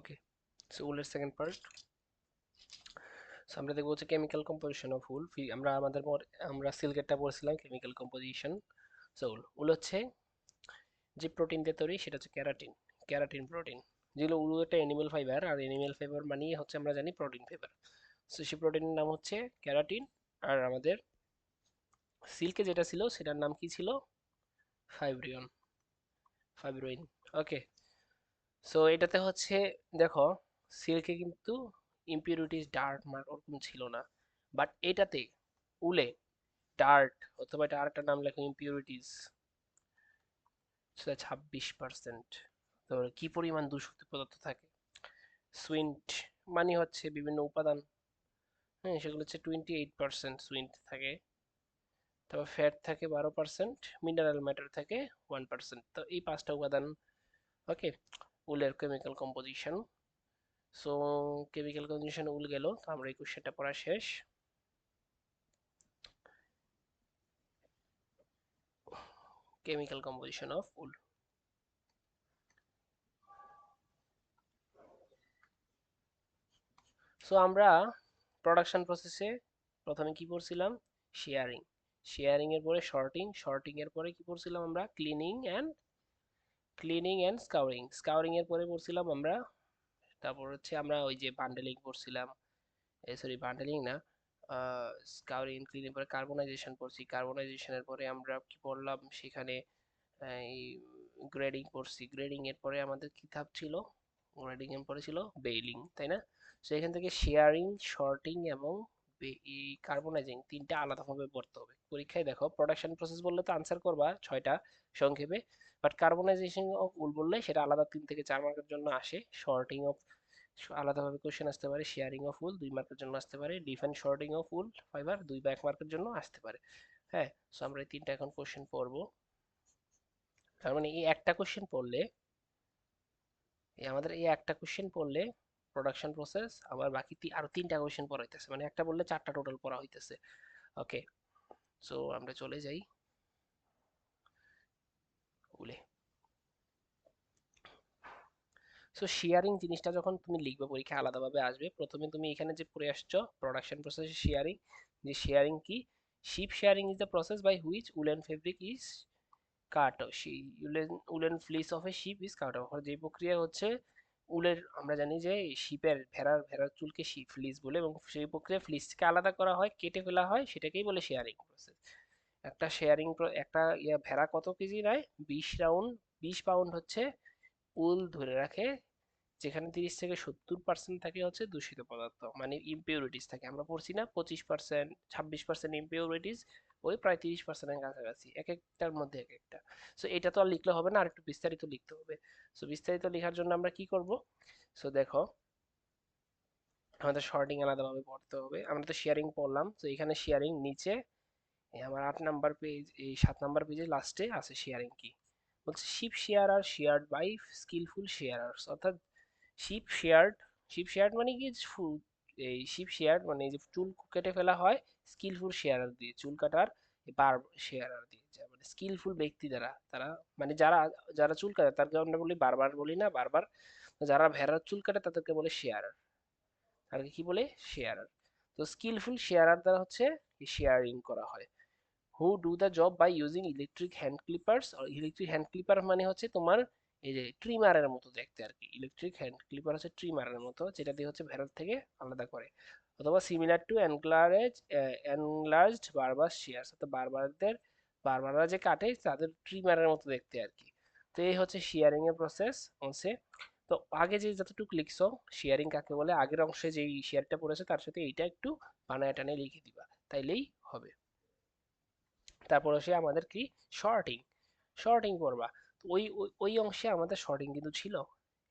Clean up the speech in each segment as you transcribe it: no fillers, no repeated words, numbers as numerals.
ওকে, so উলের second part. So আমরা দেখবো হচ্ছে কেমিক্যাল কম্পোজিশন অফ উল। আমরা সিল্কেরটা পড়ছিলাম কেমিক্যাল কম্পোজিশন। সো উল উল হচ্ছে যে প্রোটিন দিয়ে তৈরি, সেটা হচ্ছে ক্যারাটিন। ক্যারাটিন প্রোটিন, যেগুলো উল একটা অ্যানিমেল ফাইবার, আর অ্যানিমেল ফাইবার মানেই হচ্ছে আমরা জানি প্রোটিন ফাইবার। সো সেই প্রোটিনের নাম হচ্ছে ক্যারাটিন। আর আমাদের সিল্কে যেটা ছিল সেটার নাম কি ছিল? ফাইব্রিয়ন, ফাইব্রোইন। ওকে, সো এটাতে হচ্ছে, দেখো, সিল্কে কিন্তু ইম্পিউরিটিস, ডার্ট মার্ক ওরকম ছিল না, বাট এটাতে, উলে, ডার্ট, অথবা এটা আরেকটা নাম লেখো ইম্পিউরিটিস, সেটা 26%। তো কি পরিমাণ দূষিত পদার্থ থাকে? সুইন্ট মানে হচ্ছে বিভিন্ন উপাদান, হ্যাঁ, সেগুলো হচ্ছে 28% সুইন্ট থাকে। তারপর ফ্যাট থাকে 12%, মিনারেল ম্যাটার থাকে 1%। তো এই পাঁচটা উপাদান। ওকে, উলের chemical composition. So chemical composition wool গেল, তো আমরা এই কোশ্চেনটা পড়া শেষ। Chemical composition of wool. So আমরা প্রোডাকশন প্রসেসে প্রথমে কি পড়ছিলাম? শেয়ারিং। শেয়ারিং এর পরে শর্টিং, শর্টিং এর পরে কি পড়ছিলাম আমরা? Cleaning and স্কাউরিং। স্কাউরিং এর পরে পড়ছিলাম আমরা, তারপর হচ্ছে আমরা ওই যে বান্ডেলিং পড়ছিলাম, সরি বান্ডেলিং না, স্কাউরিং ক্লিনিং পরে কার্বনাইজেশন পড়ছি। কার্বনাইজেশনের পরে আমরা কি পড়লাম সেখানে? এই গ্রেডিং পড়ছি। গ্রেডিং এর পরে আমাদের কি ছিল? গ্রেডিং এর পরে ছিল বেইলিং, তাই না? সো এখান থেকে শেয়ারিং, শর্টিং এবং এই কার্বনাইজিং তিনটা আলাদাভাবে পড়তে হবে। পরীক্ষায় দেখো প্রোডাকশন প্রসেস বললে তো আনসার করবা 6টা সংক্ষেপে, বাট কার্বনাইজেশন অফ উল বললে সেটা আলাদা 3 থেকে 4 মার্কের জন্য আসে। শর্টিং অফ, আলাদাভাবে কোশ্চেন আসতে পারে। শেয়ারিং অফ উল 2 মার্কের জন্য আসতে পারে। Different sorting of wool fibre 2 বা 1 মার্কের জন্য আসতে পারে। হ্যাঁ, সো আমরা এই তিনটা এখন কোশ্চেন পড়বো। তার মানে এই একটা কোশ্চেন পড়লে, আমাদের এই একটা কোশ্চেন পড়লে প্রোডাকশন প্রসেস, আবার বাকি আরো 3টা কোশ্চেন পড়া হইতেছে, মানে একটা বললে 4টা টোটাল পড়া হইতেছে। ওকে, সো আমরা চলে যাই উলে। সো শেয়ারিং জিনিসটা যখন তুমি লিখবে পরীক্ষায় আলাদাভাবে আসবে, প্রথমে তুমি এখানে যে পড়ে আসছো প্রোডাকশন প্রসেস শেয়ারিং, যে শেয়ারিং কি? Sheep shearing is the process by which woollen fabric is cut, সেই woollen fleece of a sheep is cut off, যে প্রক্রিয়া হচ্ছে উলের, আমরা জানি যে শিপের, ভেড়ার চুলকে শিপ ফ্লিস বলে, এবং সেই প্রক্রিয়া ফ্লিসকে আলাদা করা হয়, কেটে ফেলা হয়, সেটাকেই বলে শেয়ারিং প্রসেস। একটা শেয়ারিং, একটা ভেড়া কত কেজি নেয়? 20 রাউন্ড, 20 পাউন্ড হচ্ছে উল ধরে রাখে, যেখানে 30 থেকে 70% থাকে হচ্ছে দূষিত পদার্থ, মানে ইমপিউরিটিস থাকে। আমরা পড়ছি না 25%, 26% ইমপিউরিটিস, ওই প্রায় 30%-এর কাছাকাছি এক একটার মধ্যে এক একটা। সো এটা তো আর লিখলে হবে না, আর একটু বিস্তারিত লিখতে হবে। সো বিস্তারিত লেখার জন্য আমরা কি করব? সো দেখো, আমাদের শর্টিং আলাদাভাবে পড়তে হবে। আমরা তো শেয়ারিং পড়লাম, তো এখানে শেয়ারিং নিচে, আমার 8 নাম্বার পেজ, এই 7 নাম্বার পেজে লাস্টে আছে শেয়ারিং কি বলছে। Sheep shear are sheared by skilful shearers, অর্থাৎ শিপ শেয়ার্ড, শিপ শেয়ার্ড মানে কি? এই শিপ শেয়ার্ড মানে এই যে চুল কেটে ফেলা হয় স্কিলফুল শেয়ারার দিয়ে, চুল কাটার বার শেয়ারার দিয়ে, মানে স্কিলফুল ব্যক্তি দ্বারা, তারা মানে যারা, যারা চুল কাটে তাদেরকে আমরা বলি বারবার, বলি না বারবার, যারা ভেড়ার চুল কাটে তাদেরকে বলে শেয়ারার, আর কি বলে? শেয়ারার। তো স্কিলফুল শেয়ারার দ্বারা হচ্ছে শেয়ারিং করা হয়। Who do the job by using electric hand clippers. Electric hand clipper মানে হচ্ছে তোমার এই যে ট্রিমারের মতো দেখতে আর কি। ইলেকট্রিক হ্যান্ড ক্লিপার হচ্ছে ট্রিমারের মতো, যেটা দিয়ে হচ্ছে ভেড়ার থেকে আলাদা করে, অথবা সিমিলার টু এনলার্জড বারবার শিয়ার্স, অর্থাৎ বারবাররা যে কাটে তাদের ট্রিমারের মতো দেখতে আর কি। তো এই হচ্ছে শিয়ারিং এর প্রসেস হচ্ছে। তো আগে যে যতটুকু লিখছো শেয়ারিং কাকে বলে, আগের অংশে যেই শেয়ারটা পড়েছে তার সাথে এইটা একটু বানায় টানে লিখে দিবা, তাইলেই হবে। তারপর আসে আমাদের কি? শর্টিং। শর্টিং করবা। তো ওই অংশে আমাদের শর্টিং কিন্তু ছিল,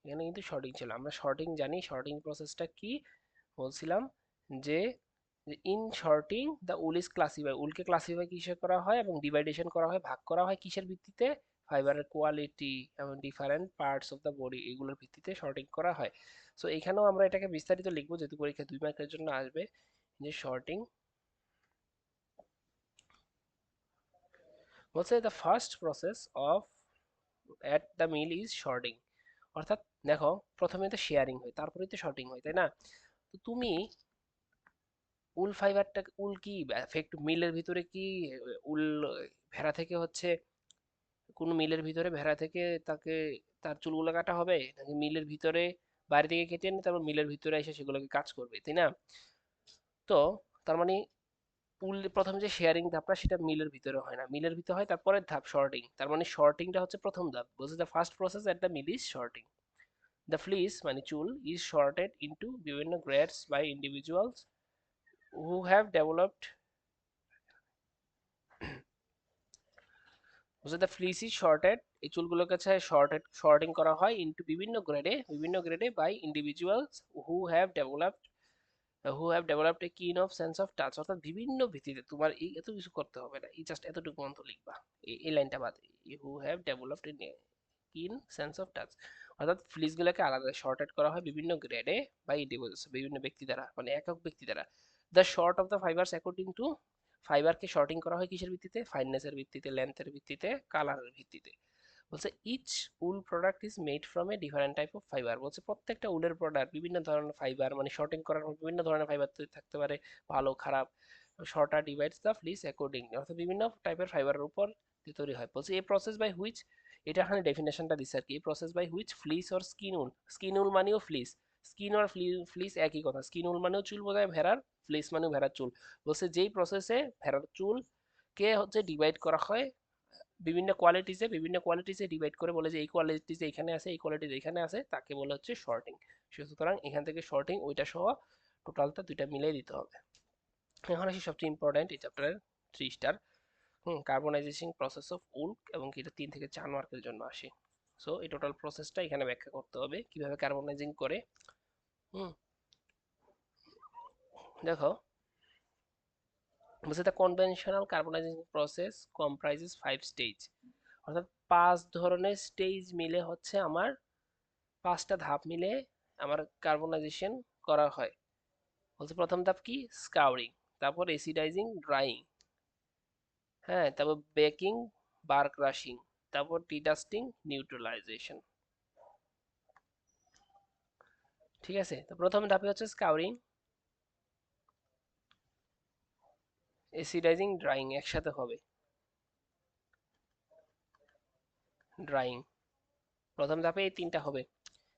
এখানে কিন্তু শর্টিং ছিল। আমরা শর্টিং জানি, শর্টিং প্রসেসটা কি বলছিলাম, যে in sorting the wool is classify, উলকে ক্লাসিফাই কিসে করা হয় এবং ডিভাইডেশন করা হয়, ভাগ করা হয় কিসের ভিত্তিতে? ফাইবারের কোয়ালিটি এবং different parts of the body, এগুলোর ভিত্তিতে শর্টিং করা হয়। সো এখানেও আমরা এটাকে বিস্তারিত লিখবো, যেহেতু পরীক্ষা 2 মার্কের জন্য আসবে, যে শর্টিং বলছে the first process of at the mill is sorting, অর্থাৎ দেখো, প্রথমে তো শেয়ারিং হয়, তারপরে তো শর্টিং হয়, তাই না? তো তুমি উল ফাইবারটা, উল কি এফেক্ট মিলের ভিতরে কি উল ভেড়া থেকে হচ্ছে, কোনো মিলের ভিতরে ভেড়া থেকে তাকে তার চুলগুলো কাটা হবে, নাকি মিলের ভিতরে বাইরে থেকে কেটে এনে তারপর মিলের ভিতরে এসে সেগুলোকে কাজ করবে, তাই না? তো তার মানে উল প্রথম যে শেয়ারিং ধাপটা সেটা মিলের ভিতরে হয় না, মিলের ভিতরে হয় তারপরের ধাপ শর্টিং। তার মানে শর্টিংটা হচ্ছে প্রথম ধাপ, বলছে the first process at the mill is sorting. The fleece মানে চুল ইজ শর্টেড ইনটু বিভিন্ন grades by individuals who have developed, বলছে দ্য ফ্লিস ইজ শর্টেড, এই চুলগুলোকে কাছে শর্টিং করা হয় ইনটু বিভিন্ন গ্রেডে by individuals who have developed a keen of sense of touch, অর্থাৎ বিভিন্ন ভিত্তিতে, তোমার এই এত কিছু করতে হবে না, এই জাস্ট এতটুকু মন্ত্র লিখবা, এই লাইনটা বাদে, হু হ্যাভ ডেভেলপড ইন কিন সেন্স অফ টাচ, অর্থাৎ ফ্লিসগুলোকে আলাদা শর্টেড করা হয় বিভিন্ন গ্রেডে বা ইন্ডিভিজুয়ালস বিভিন্ন ব্যক্তি দ্বারা, মানে একক ব্যক্তি দ্বারা। The short of the fibres according to, ফাইবারকে শর্টিং করা হয় কিসের ভিত্তিতে? ফাইননেসের ভিত্তিতে, লেন্থের ভিত্তিতে, কালারের ভিত্তিতে। বলছে each wool product is made from a different type of fibre, বলছে প্রত্যেকটা উলের প্রোডাক্ট বিভিন্ন ধরনের ফাইবার, মানে শর্টিং করার বিভিন্ন ধরনের ফাইবার থাকতে পারে, ভালো খারাপ। Sorter divides the fleece according, অর্থাৎ বিভিন্ন টাইপের ফাইবারের উপর তৈরি হয়। বলছে এই প্রসেস বাই হুইচ, এটা এখানে ডেফিনেশনটা দিচ্ছে আর কি, এই process by which fleece or skin wool, skin wool মানেও ফ্লিস, স্কিন আর ফ্লিস একই কথা, স্কিন উল মানেও চুল বোঝায় ভেড়ার, ফ্লিস মানেও ভেড়ার চুল। বলছে যেই প্রসেসে ভেড়ার চুল কে হচ্ছে ডিভাইড করা হয় বিভিন্ন কোয়ালিটিসে ডিভাইড করে, বলে যে এই কোয়ালিটিস এখানে আছে, এই কোয়ালিটিস এখানে আছে, তাকে বলে হচ্ছে শর্টিং। সুতরাং এখান থেকে শর্টিং ওইটা সহ টোটালটা দুইটা মিলাই দিতে হবে। এখন আসি সবচেয়ে ইম্পর্টেন্ট এই চ্যাপ্টারের 3 স্টার, কার্বনাইজেশন প্রসেস অফ উল, এবং কি এটা 3 থেকে 4 মার্কের জন্য আসে। সো এই টোটাল প্রসেসটা এখানে ব্যাখ্যা করতে হবে কিভাবে কার্বনাইজিং করে। হুম দেখো, বলছে the conventional carbonization process comprises 5 stage, অর্থাৎ 5 ধরনের স্টেজ মিলে হচ্ছে আমার, 5টা ধাপ মিলে আমার কার্বনাইজেশন করা হয়। বলছে প্রথম ধাপ কি? স্কাউরিং, তারপর এসিডাইজিং, ড্রাইং, হ্যাঁ, তারপর বেকিং, বার ক্রাশিং, তারপর ডিডাস্টিং, নিউট্রালাইজেশন। ঠিক আছে, তো প্রথম ধাপে হচ্ছে স্কাউরিং, এসিডাইজিং, ড্রাইং একসাথে হবে, ড্রাইং। প্রথম ধাপে এই 3টা হবে।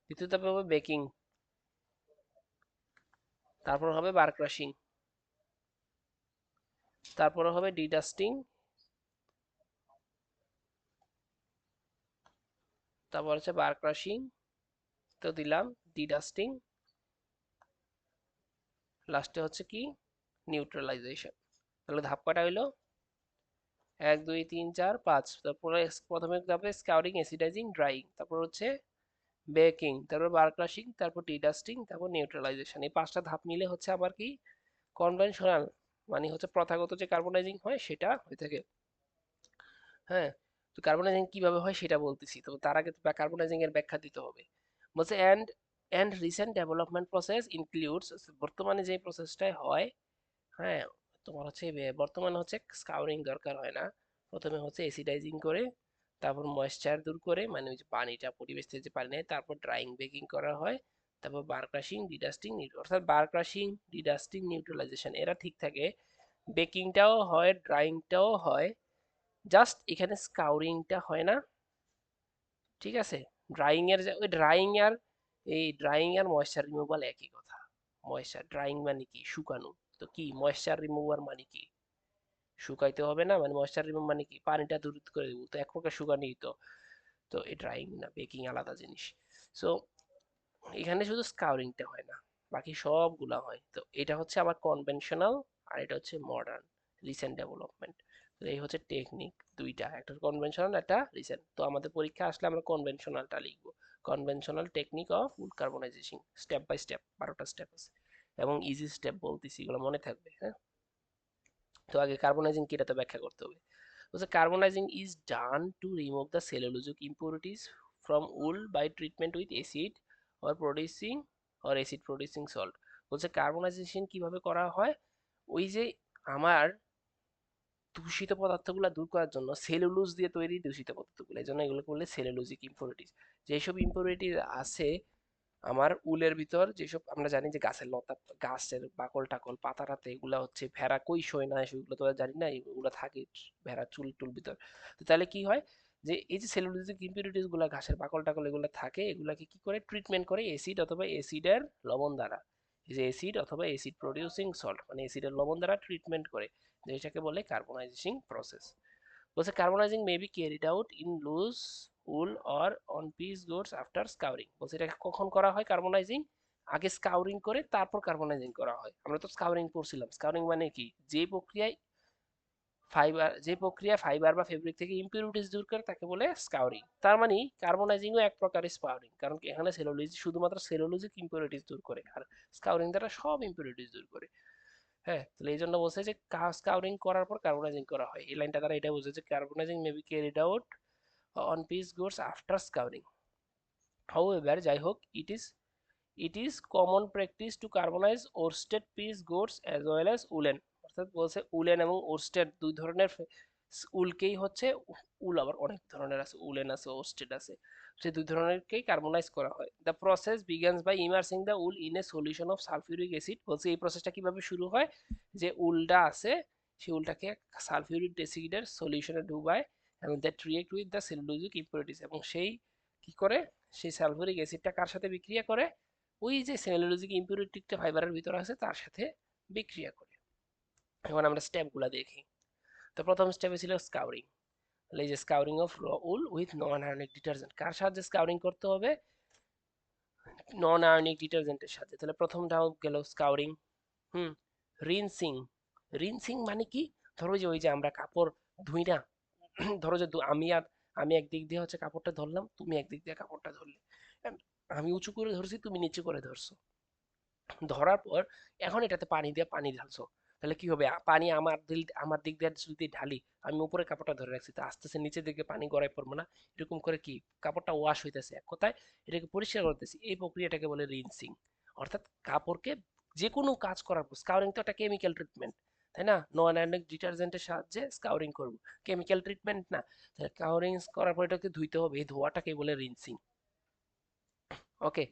দ্বিতীয় ধাপে হবে বেকিং, তারপর হবে বার ক্রাশিং, তারপর হবে ডিডাস্টিং, তারপর হচ্ছে বার ক্রাশিং, তো দিলাম ডিডাস্টিং, লাস্টে হচ্ছে কি? নিউট্রালাইজেশন। তাহলে ধাপ কটা হইলো? 1 2 3 4 5। তারপরে প্রথমে ধাপে স্কাউরিং, এসিডাইজিং, ড্রাইং, তারপর হচ্ছে বেকিং, তারপর বার ক্রাশিং, তারপর ডিডাস্টিং, তারপর নিউট্রালাইজেশন। এই 5টা ধাপ মিলে হচ্ছে আবার কি? কনভেনশনাল, মানে হচ্ছে প্রথাগত যে কার্বনাইজিং হয় সেটা হয়ে থাকে। হ্যাঁ, তো কার্বনাইজিং কিভাবে হয় সেটা বলতেছি, তো তার আগে কার্বনাইজিং এর ব্যাখ্যা দিতে হবে। বলছে and recent development process includes, বর্তমানে যে প্রসেসটাই হয়, হ্যাঁ, তোমার হচ্ছে বর্তমানে হচ্ছে স্কাউরিং দরকার হয় না, প্রথমে হচ্ছে এসিডাইজিং করে, তারপর ময়েশ্চার দূর করে, মানে ওই যে পানিটা পরিবেশ থেকে যে পানি নেয়, তারপর ড্রাইং বেকিং করা হয়, তারপর বার ক্রাশিং, ডিডাস্টিং, অর্থাৎ বার ক্রাশিং, ডিডাস্টিং, নিউট্রালাইজেশন এরা ঠিক থাকে, বেকিংটাও হয়, ড্রাইংটাও হয়, জাস্ট এখানে স্কাউরিংটা হয় না। ঠিক আছে, ড্রাইং এর ওই ড্রাইং আর ময়েশ্চার রিমুভাল একই কথা। ময়েশ্চার ড্রাইং মানে কি? শুকানো। তো কি ময়েশ্চার রিমুভার মানে কি? শুকাইতে হবে না, মানে ময়েশ্চার রিমুভ মানে কি? পানিটা দূর করে দেবো, তো এক প্রকার শুকানোই তো। তো এই ড্রাইং না বেকিং আলাদা জিনিস। সো এখানে শুধু স্কাউরিংটা হয় না, বাকি সবগুলা হয়। তো এটা হচ্ছে আবার কনভেনশনাল, আর এটা হচ্ছে মডার্ন, রিসেন্ট ডেভেলপমেন্ট। তো এই হচ্ছে টেকনিক দুইটা, একটা কনভেনশনাল, একটা রিসেন্ট। তো আমাদের পরীক্ষা আসলে আমরা কনভেনশনালটা লিখবো, conventional technique of wood carbonization, step by step, 12টা স্টেপ আছে, এবং ইজি স্টেপ বলতেছি, এগুলো মনে থাকবে, হ্যাঁ। তো আগে কার্বনাইজিং কি, এটা তো ব্যাখ্যা করতে হবে। বলছে carbonizing is done to remove the cellulosic impurities from wool by treatment with acid or producing or acid producing salt. বলছে কার্বনাইজেশন কিভাবে করা হয়? ওই যে আমার দূষিত পদার্থগুলো দূর করার জন্য, সেলুলোজ দিয়ে তৈরি দূষিত পদার্থগুলো, এই জন্য এগুলোকে বলে সেলুলোজিক ইম্পুরিটিস। যেসব ইম্পিউরিটি আছে আমার উলের ভিতর, যেসব আমরা জানি যে গাছের লতা, গাছের বাকল টাকল পাতা টাতা এগুলা হচ্ছে ভেড়া কই শোয় না সেগুলো তো আর জানি না, এগুলো থাকে ভেড়া চুল টুল ভিতর। তো তাহলে কি হয় যে এই যে সেলুলোজিক ইম্পিউরিটিস গুলা ঘাসের বাকল টাকল এগুলো থাকে, এগুলাকে কি করে ট্রিটমেন্ট করে অ্যাসিড অথবা অ্যাসিডের লবণ দ্বারা। এই যে অ্যাসিড অথবা অ্যাসিড প্রোডিউসিং সল্ট মানে অ্যাসিডের লবণ দ্বারা ট্রিটমেন্ট করে, যেটাকে বলে কার্বনাইজেশন প্রসেস। বলছে carbonizing may be carried out in loose wool or on piece goods after scouring. বলছে এটা কখন করা হয় কার্বনাইজিং? আগে স্কাউরিং করে তারপর কার্বনাইজিং করা হয়। আমরা তো স্কাউরিং পড়ছিলাম, স্কাউরিং মানে কি, যে প্রক্রিয়া ফাইবার বা ফেব্রিক থেকে ইম্পিউরিটিস দূর করে তাকে বলে স্কাউরিং। তার মানে কার্বনাইজিংও এক প্রকার স্পাউরিং, কারণ এখানে সেলুলোজ শুধুমাত্র সেলুলোজিক ইম্পিউরিটিস দূর করে, আর স্কাউরিং দ্বারা সব ইম্পিউরিটিস দূর করে। হ্যাঁ, তাহলে এই জন্য বলছে যে স্কাউরিং করার পর কার্বনাইজিং করা হয়, এই লাইনটা দ্বারা এটা বোঝাচ্ছে carbonizing may be carried out on piece goods after scouring. However যাই হোক, it is common practice to carbonize worsted piece goods as well as woollen. অর্থাৎ বলছে উলেন এবং ওরস্টেড দুই ধরনের উলকেই হচ্ছে, উল আবার অনেক ধরনের আছে, উলেন আছে ওরস্টেড আছে, সে দুই ধরনেরকেই কার্বনাইজ করা হয়। The process begins by immersing the wool in a solution of sulphuric acid. বলছে এই প্রসেসটা কিভাবে শুরু হয়, যে উলটা আছে সেই উলটাকে সালফিউরিক অ্যাসিডের সলিউশনে ডুবায় এবং that react with the cellulosic impurities, এবং সেই কি করে, সেই সালফিউরিক অ্যাসিডটা কার সাথে বিক্রিয়া করে, ওই যে সেলুলোজিক ইম্পিউরিটিটা ফাইবারের ভিতরে আছে তার সাথে বিক্রিয়া করে। এখন আমরা স্টেপগুলো দেখি। তো প্রথম স্টেপে ছিল স্কাউরিং। এই যে স্কাউরিং অফ র উল উইথ নন আয়নিক ডিটারজেন্ট, কার সাহায্যে স্কাউরিং করতে হবে, নন আয়নিক ডিটারজেন্টের সাথে। তাহলে প্রথমটাও গেল স্কাউরিং। হুম। রিনসিং, রিনসিং মানে কি, ধরো যে ওই যে আমরা কাপড় ধুই না, ধরো যে আমি একদিক দিয়ে হচ্ছে কাপড়টা ধরলাম, তুমি একদিক দিয়ে কাপড়টা ধরলে, আমি উঁচু করে ধরছি তুমি নিচু করে ধরছো, ধরার পর এখন এটাতে পানি দিয়ে পানি ঢালছো, তাহলে কি হবে, পানি আমার দিক দিয়ে যদি ঢালি, আমি উপরে কাপড়টা ধরে রাখছি, তো আস্তে আস্তে নিচের দিকে পানি গড়ায় পড়বো না, এরকম করে কি কাপড়টা ওয়াশ হইতেছে, এক কথায় এটাকে পরিষ্কার করতেছি, এই প্রক্রিয়াটাকে বলে রিনসিং। অর্থাৎ কাপড়কে যে কোনো কাজ করার পর, স্কাউরিং তো একটা কেমিক্যাল ট্রিটমেন্ট, তাই না, নন অ্যানোনিক ডিটারজেন্টের সাহায্যে স্কাউরিং করব, কেমিক্যাল ট্রিটমেন্ট না, তাহলে স্কাউরিং করার পর এটাকে ধুইতে হবে, এই ধোয়াটাকে বলে রিনসিং। ওকে।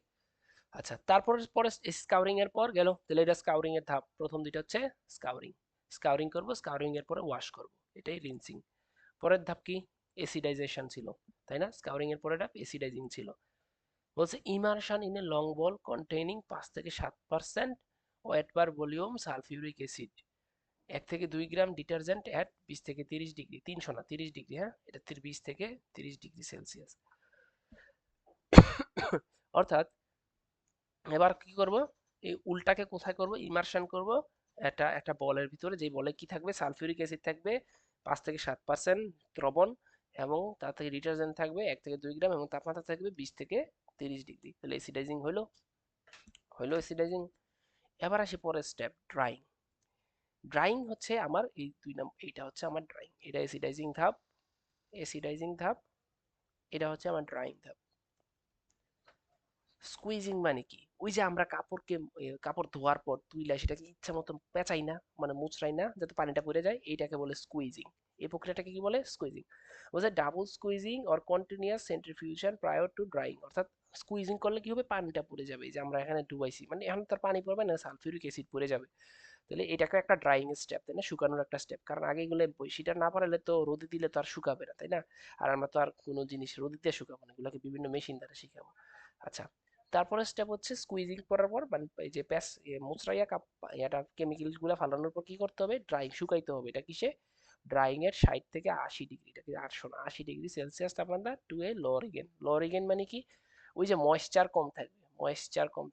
আচ্ছা, তারপর পরে স্কাউরিং এর পর গেল, তাহলে এটা স্কাউরিং এর ধাপ, প্রথম দুইটা হচ্ছে স্কাউরিং, স্কাউরিং করব, স্কাউরিং এর পরে ওয়াশ করব, এটাই রিনসিং। পরের ধাপ কি, এসিডাইজেশন ছিল, তাই না, স্কাউরিং এর পরে ধাপ এসিডাইজিং ছিল। বলছে immersion in a long ball containing 5 থেকে 7% ওয়েট পার ভলিউম সালফিউরিক অ্যাসিড, 1 থেকে 2 গ্রাম ডিটারজেন্ট অ্যাট 20 থেকে 30 ডিগ্রি, 300 না 30 ডিগ্রি, হ্যাঁ এটা 20 থেকে 30 ডিগ্রি সেলসিয়াস। অর্থাৎ এবার কি করব, এই উলটাকে কোথায় করব, ইমার্শন করব একটা একটা বলের ভিতরে, যে বলে কি থাকবে, সালফিউরিক অ্যাসিড থাকবে 5 থেকে 7% দ্রবণ, এবং তার থেকে ডিটারজেন্ট থাকবে 1 থেকে 2 গ্রাম, এবং তাপমাত্রা থাকবে 20 থেকে 30 ডিগ্রি। তাহলে এসিডাইজিং হলো, এসিডাইজিং। এবার আসি পরের স্টেপ, ড্রাইং। ড্রাইং হচ্ছে আমার এই 2 নম্বর, এইটা হচ্ছে আমার ড্রাইং, এটা এসিডাইজিং ধাপ, এসিডাইজিং ধাপ, এটা হচ্ছে আমার ড্রাইং ধাপ। স্কুইজিং মানে কি, ওই যে আমরা কাপড় ধোয়ার পর তুইলা সেটাকে ইচ্ছা মতো পেঁচাই না, মানে মুচড়াই না যাতে পানিটা পড়ে যায়, এইটাকে বলে স্কুইজিং। এই প্রক্রিয়াটাকে কি বলে, স্কুইজিং। বলছে double squeezing or continuous centrifugation prior to drying. অর্থাৎ স্কুইজিং করলে কি হবে, পানিটা পড়ে যাবে, এই যে আমরা এখানে ডুবাইছি, মানে এখন তার পানি পড়বে না, সালফিউরিক অ্যাসিড পড়ে যাবে। তাহলে এটাকে একটা ড্রাইং স্টেপ, তাই না, শুকানোর একটা স্টেপ, কারণ আগে এগুলো বৈশিটা না পারলে তো রোদে দিলে তো আর শুকাবে না, তাই না, আর আমরা তো আর কোনো জিনিস রোদে দিয়ে শুকাবো না, এগুলোকে বিভিন্ন মেশিন দ্বারা শিখাবো। আচ্ছা, তারপরে স্টেপ হচ্ছে স্কুইজিং করার পর, মানে এই যে মুচড়াইয়া এটা কেমিক্যাল গুলা ফালানোর পর কি করতে হবে, ড্রাইং শুকাইতে হবে, এটা কিসে, ড্রাইং এর 60 থেকে 80 ডিগ্রি, এটাকে 880 ডিগ্রি সেলসিয়াস তাপমাত্রা টু এ লোরিগেন। লোরিগেন মানে কি, ওই যে ময়েশ্চার কম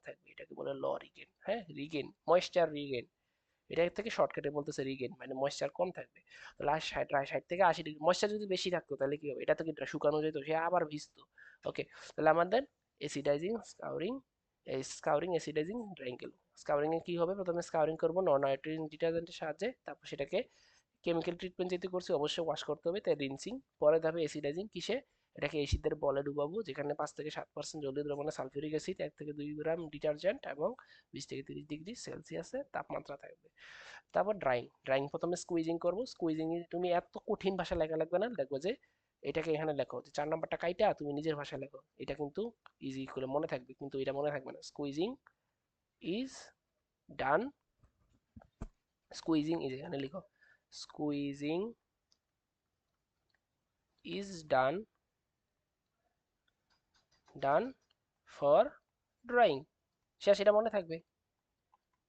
থাকবে, এটাকে বলে লরিগেন, হ্যাঁ রিগেন, ময়েশ্চার রিগেন, এটা থেকে শর্টকাটে বলতেছে রিগেন, মানে ময়েশ্চার কম থাকবে। তো লাস্ট 60 থেকে 80 ডিগ্রি, ময়েশ্চার যদি বেশি থাকতো তাহলে কি হবে, এটা থেকে শুকানো যেত, সে আবার ভিজতো। ওকে, তাহলে আমাদের এসিডাইজিং, স্কাউরিং এসিডাইজিং ড্রাইং গেল। স্কাউরিং এ কি হবে, প্রথমে স্কাউরিং করবো নন নাইট্রোজেন ডিটারজেন্টের সাহায্যে, তারপর সেটাকে কেমিক্যাল ট্রিটমেন্ট যেহেতু করছি অবশ্যই ওয়াশ করতে হবে, তাই রিনসিং। পরে ধাপে এসিডাইজিং, কিসে, এটাকে এসিডের বলে ডুবাবো, যেখানে 5 থেকে 7% জলীয় দ্রবণে সালফিউরিক অ্যাসিড, 1 থেকে 2 গ্রাম ডিটারজেন্ট এবং 20 থেকে 30 ডিগ্রি সেলসিয়াসে তাপমাত্রা থাকবে। তারপর ড্রাইং, প্রথমে স্কুইজিং করব, স্কুইজিং এ তুমি এত কঠিন ভাষা লেখা লাগবে না, দেখবো যে এটাকে এখানে লেখো যে 4 নাম্বারটা কাইটা তুমি নিজের ভাষায় লেখো, এটা কিন্তু ইজি করে মনে থাকবে, কিন্তু এটা মনে থাকবে না। Squeezing is done, squeezing is, এখানে লিখো squeezing is done, done for drawing, শেষ, এটা মনে থাকবে।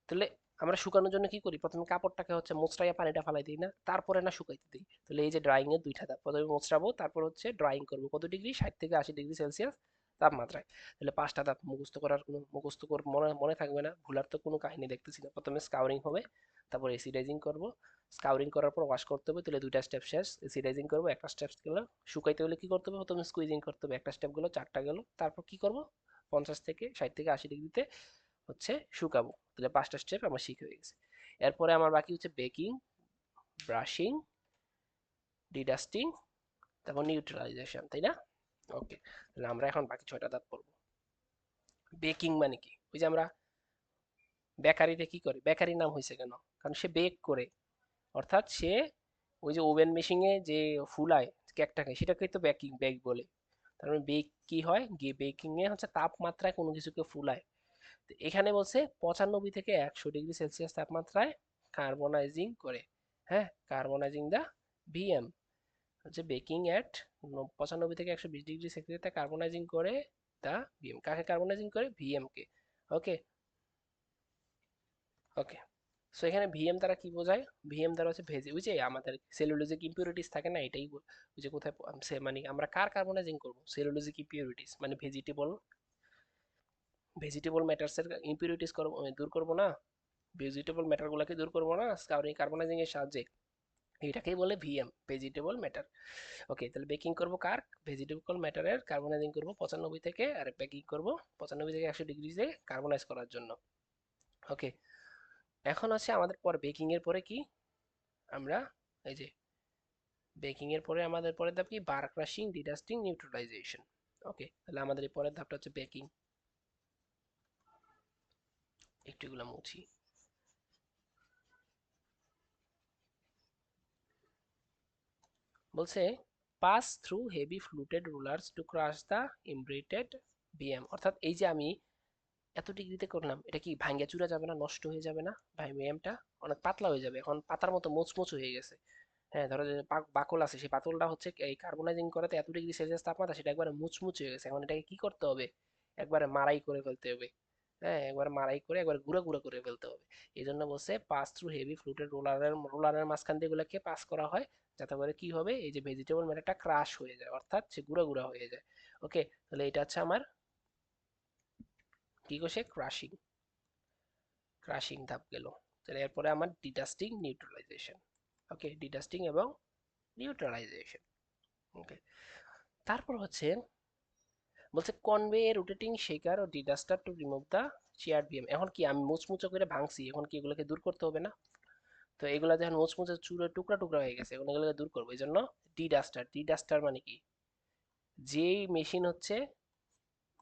তাহলে আমরা শুকানোর জন্য কি করি, প্রথমে কাপড়টাকে হচ্ছে মোচড়াইয়া পানিটা ফালাই দিই না, তারপরে না শুকাইতে দিই। তাহলে এই যে ড্রয়িং এর দুইটা ধাপ, প্রথমে মোচড়াবো, তারপর হচ্ছে ড্রয়িং করবো কত ডিগ্রি, 60 থেকে 80 ডিগ্রি সেলসিয়াস তাপমাত্রায়। তাহলে 5টা ধাপ মুখস্থ করার কোনো মুখস্থ কর মনে মনে থাকবে না, ভুলার তো কোনো কাহিনী দেখতেছি না। প্রথমে স্কাউরিং হবে, তারপর এসিডাইজিং করব, স্কাউরিং করার পর ওয়াশ করতে হবে, তাহলে 2টা স্টেপ শেষ। এসিডাইজিং করবো, একটা স্টেপ গেল। শুকাইতে হলে কি করতে হবে, প্রথমে স্কুইজিং করতে হবে, একটা স্টেপ গেল, 4টা গেল। তারপর কি করব, 50 থেকে 60 থেকে 80 ডিগ্রিতে হচ্ছে শুকাবো। তাহলে 5টা স্টেপ আমার শিখে হয়ে গেছে। এরপরে আমার বাকি হচ্ছে বেকিং, ব্রাশিং, ডিডাস্টিং, তারপর নিউট্রালাইজেশন, তাই না? ওকে, তাহলে আমরা এখন বাকি 6টা ধাপ করবো। বেকিং মানে কি, ওই যে আমরা বেকারিতে কি করে, বেকারির নাম হয়েছে কেন, কারণ সে বেক করে, অর্থাৎ সে ওই যে ওভেন মেশিনে যে ফুলায় কেকটাকে, সেটাকে তো বেকিং বেক বলে। তার মানে বেক কি হয়, গিয়ে বেকিং এ হচ্ছে তাপমাত্রায় কোনো কিছুকে ফুলায়। তো এখানে বলছে 95 থেকে 100 ডিগ্রি সেলসিয়াস তাপমাত্রায় কার্বনাইজিং করে। হ্যাঁ, কার্বনাইজিং দা ভিএম হচ্ছে বেকিং এট 95 থেকে 120 ডিগ্রি সেলসিয়াসে কার্বনাইজিং করে দা ভিএম, কাকে কার্বনাইজিং করে, ভিএম কে। ওকে, ওকে। সো এখানে ভিএম দ্বারা কি বোঝায়, ভিএম দ্বারা হচ্ছে ভেজি, ওই যে আমাদের সেলুলোজিক ইম্পিউরিটিস থাকে না, এটাই ওই যে কোথায় মানে আমরা কার কার্বনাইজিং করবো, সেলুলোজিক ইম্পিউরিটিস মানে ভেজিটেবল, ভেজিটেবল ম্যাটারসের ইম্পিউরিটিস দূর করবো না, ভেজিটেবল ম্যাটার গুলাকে দূর করবো না কার্বনাইজিং এর সাহায্যে, এটাকেই বলে ভিএম, ভেজিটেবল ম্যাটার। ওকে, তাহলে বেকিং করব কার, ভেজিটেবল ম্যাটারের কার্বনাইজিং করব 95 থেকে, আর বেকিং করব 95 থেকে 100 ডিগ্রিতে কার্বনাইজ করার জন্য। ওকে, এখন আছে আমাদের পর বেকিং এর পরে কি, আমরা এই যে বেকিং এর পরে আমাদের পরের ধাপ কি, বার ক্রাশিং, ডিডাস্টিং, নিউট্রালাইজেশন। ওকে, তাহলে আমাদের এই পরের ধাপটা হচ্ছে বেকিং। একটু এগুলো মুছি। বলছে pass through heavy fluted rollers to crush the embrittled BM, অর্থাৎ এই যে আমি এত ডিগ্রিতে করলাম, এটা কি ভাঙ্গা চুরা যাবে না, নষ্ট হয়ে যাবে না ভাই, বিএমটা অনেক পাতলা হয়ে যাবে, এখন পাতার মতো মোচমোচ হয়ে গেছে। হ্যাঁ, ধরো যে বাকল আছে, সেই বাকলটা হচ্ছে এই কার্বনাইজিং করাতে এত ডিগ্রি সেলসিয়াস তাপমাত্রা, সেটা একবারে মুচমুচ হয়ে গেছে। এখন এটাকে কি করতে হবে, একবারে মারাই করে ফেলতে হবে। হ্যাঁ, একবার মারাই করে একবার গুঁড়া গুঁড়া করে ফেলতে হবে। এই জন্য বলছে পাস থ্রু হেভি ফ্লুটেড রোলারের মাঝখান দিয়ে এগুলোকে পাস করা হয়, যাতে করে কি হবে, এই যে ভেজিটেবল ম্যাটারটা ক্রাশ হয়ে যায়, অর্থাৎ সে গুঁড়া গুঁড়া হয়ে যায়। ওকে, তাহলে এটা হচ্ছে আমার কি করছে, ক্রাশিং, ক্রাশিং ধাপ গেল। তাহলে এরপরে আমার ডিডাস্টিং, নিউট্রালাইজেশন। ওকে, ডিডাস্টিং এবং নিউট্রালাইজেশন। ওকে, তারপর হচ্ছে বলছে convey rotating shaker or deduster to remove the charred BM. এখন কি আমি মুচমুচো করে ভাঙছি, এখন কি এগুলোকে দূর করতে হবে না? তো এগুলা যখন মুচমুচে চুরে টুকরা টুকরা হয়ে গেছে, এখন এগুলোকে দূর করবো, এই জন্য ডিডাস্টার। ডিডাস্টার মানে কি, যেই মেশিন হচ্ছে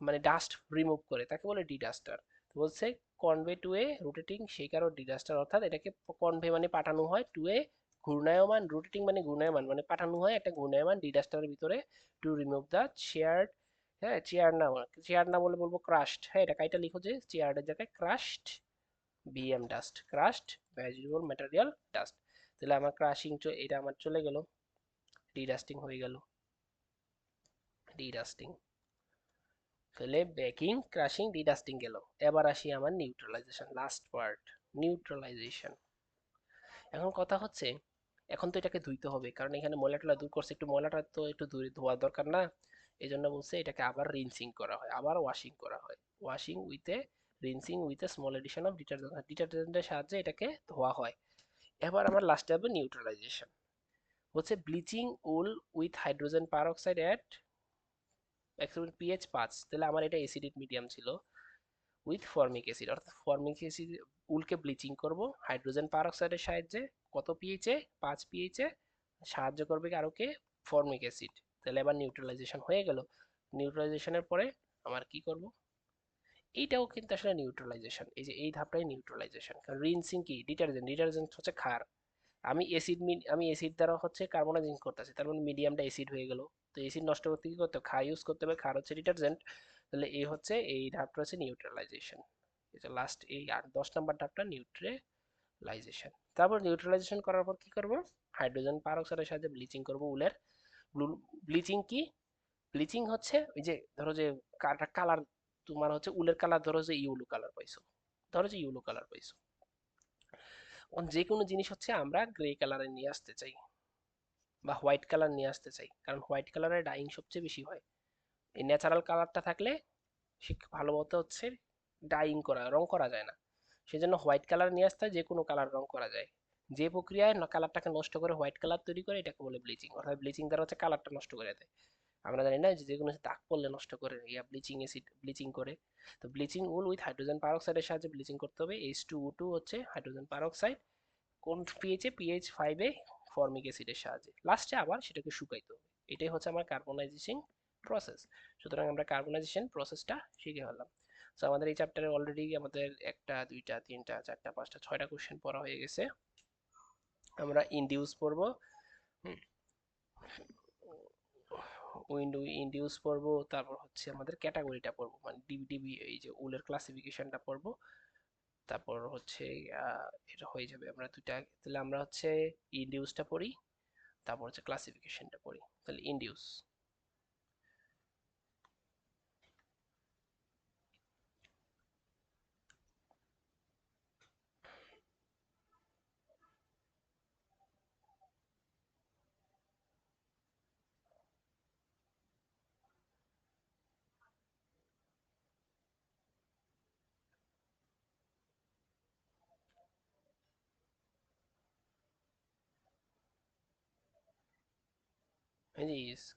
মানে ডাস্ট রিমুভ করে তাকে বলে ডিডাস্টার। তো বলছে convey to a rotating shaker or deduster, অর্থাৎ এটাকে কনভে মানে পাঠানো হয়, টু এ ঘূর্ণায়মান, রোটেটিং মানে ঘূর্ণায়মান, মানে পাঠানো হয় একটা ঘূর্ণায়মান ডিডাস্টারের ভিতরে, টু রিমুভ দ্য চেয়ার। হ্যাঁ, চেয়ার না, চেয়ার না বলে বলবো ক্রাশড। হ্যাঁ, এটা কাইটা লিখো যে চেয়ারের জায়গায় crushed BM dust, crushed vegetable material dust. তাহলে আমার ক্রাশিং, এটা আমার চলে গেল, ডিডাস্টিং হয়ে গেল, ডিডাস্টিং। তাহলে বেকিং, ক্রাশিং, ডিডাস্টিং গেল। এবার আসি আমার নিউট্রালাইজেশন, লাস্ট পার্ট, নিউট্রালাইজেশন। এখন কথা হচ্ছে, এখন তো এটাকে ধুইতে হবে, কারণ এখানে ময়লা টলা দূর করছে, একটু ময়লাটা তো একটু ধোয়া দরকার না? এই জন্য বলছে এটাকে আবার রিনসিং করা হয়, আবার ওয়াশিং করা হয়, washing with a rinsing with a small addition of detergent, ডিটারজেন্টের সাহায্যে এটাকে ধোয়া হয়। এবার আমার লাস্টে হবে নিউট্রালাইজেশন। হচ্ছে bleaching wool with hydrogen peroxide at pH 5, তাহলে আমার এটা অ্যাসিডিক মিডিয়াম ছিল, উইথ ফর্মিক অ্যাসিড, অর্থাৎ ফর্মিক অ্যাসিড, উলকে ব্লিচিং করব হাইড্রোজেন পারঅক্সাইডের সাহায্যে, কত পিএইচে, 5 পিএইচে, সাহায্য করবে আরো কে, ফর্মিক অ্যাসিড। তাহলে এবার নিউট্রালাইজেশন হয়ে গেল। নিউট্রালাইজেশনের পরে আমার কি করব, এইটাও কিন্তু আসলে নিউট্রালাইজেশন, এই যে এই ধাপটাই নিউট্রালাইজেশন। কারণ রিনসিং কি, ডিটারজেন্ট, ডিটারজেন্ট হচ্ছে ক্ষার, আমি অ্যাসিড দ্বারা হচ্ছে কার্বনাইজিং করতেছি, তার মানে মিডিয়ামটা অ্যাসিড হয়ে গেল। তো অ্যাসিড নষ্ট করতে কি করতে হবে, ক্ষার ইউজ করতে হবে, ক্ষার হচ্ছে ডিটারজেন্ট। তাহলে এই হচ্ছে এই ধাপটা হচ্ছে নিউট্রালাইজেশন। এই যে লাস্ট এই 10 নম্বর ধাপটা নিউট্রালাইজেশন। তারপর নিউট্রালাইজেশন করার পর কি করব, হাইড্রোজেন পারঅক্সাইডের সাথে ব্লিচিং করব উলের। ব্লিচিং কি, ব্লিচিং হচ্ছে ওই যে ধরো যে কালার, তোমার হচ্ছে উলের কালার, ধরো যে ইউলো কালার পাইছো, ধরো যে ইউলো কালার পাইছো, যে কোনো জিনিস হচ্ছে আমরা গ্রে কালারে নিয়ে আসতে চাই বা হোয়াইট কালার নিয়ে আসতে চাই, কারণ হোয়াইট কালারের ডাইং সবচেয়ে বেশি হয়। এই ন্যাচারাল কালারটা থাকলে সে ভালো মতো হচ্ছে ডাইং করা, রং করা যায় না। সেজন্য হোয়াইট কালার নিয়ে আসতে হয়, যে কোনো কালার রং করা যায়। যে প্রক্রিয়ায় কালারটাকে নষ্ট করে হোয়াইট কালার তৈরি করে এটাকে বলে ব্লিচিং, অর্থাৎ ব্লিচিং দ্বারা হচ্ছে কালারটা নষ্ট করে দেয়। আমরা জানি না যে কোনো দাগ পড়লে নষ্ট করে ইয়া ব্লিচিং অ্যাসিড ব্লিচিং করে। তো ব্লিচিং উল উইথ হাইড্রোজেন পারঅক্সাইডের সাহায্যে ব্লিচিং করতে হবে। H2O2 হচ্ছে হাইড্রোজেন পারঅক্সাইড, কোন পিএইচে, পিএইচ 5 এ ফর্মিক অ্যাসিডের সাহায্যে লাস্টে আবার সেটাকে শুকাইতে হবে। এটাই হচ্ছে আমার কার্বনাইজেশন প্রসেস। সুতরাং আমরা কার্বনাইজেশন প্রসেসটা শিখে ফেললাম। তো আমাদের এই চ্যাপ্টারে অলরেডি আমাদের একটা দুইটা তিনটা চারটা পাঁচটা ছয়টা কোশ্চেন পড়া হয়ে গেছে। আমরা ইনডিউস পড়বো, উইন্ডো ইনডিউস পড়বো, তারপর হচ্ছে আমাদের ক্যাটাগরিটা পড়বো, মানে ডিবি এই যে উলের ক্লাসিফিকেশনটা পড়বো। তারপর হচ্ছে এটা হয়ে যাবে আমরা দুইটা। তাহলে আমরা হচ্ছে ইনডিউসটা পড়ি, তারপর হচ্ছে ক্লাসিফিকেশনটা পড়ি। তাহলে ইনডিউস,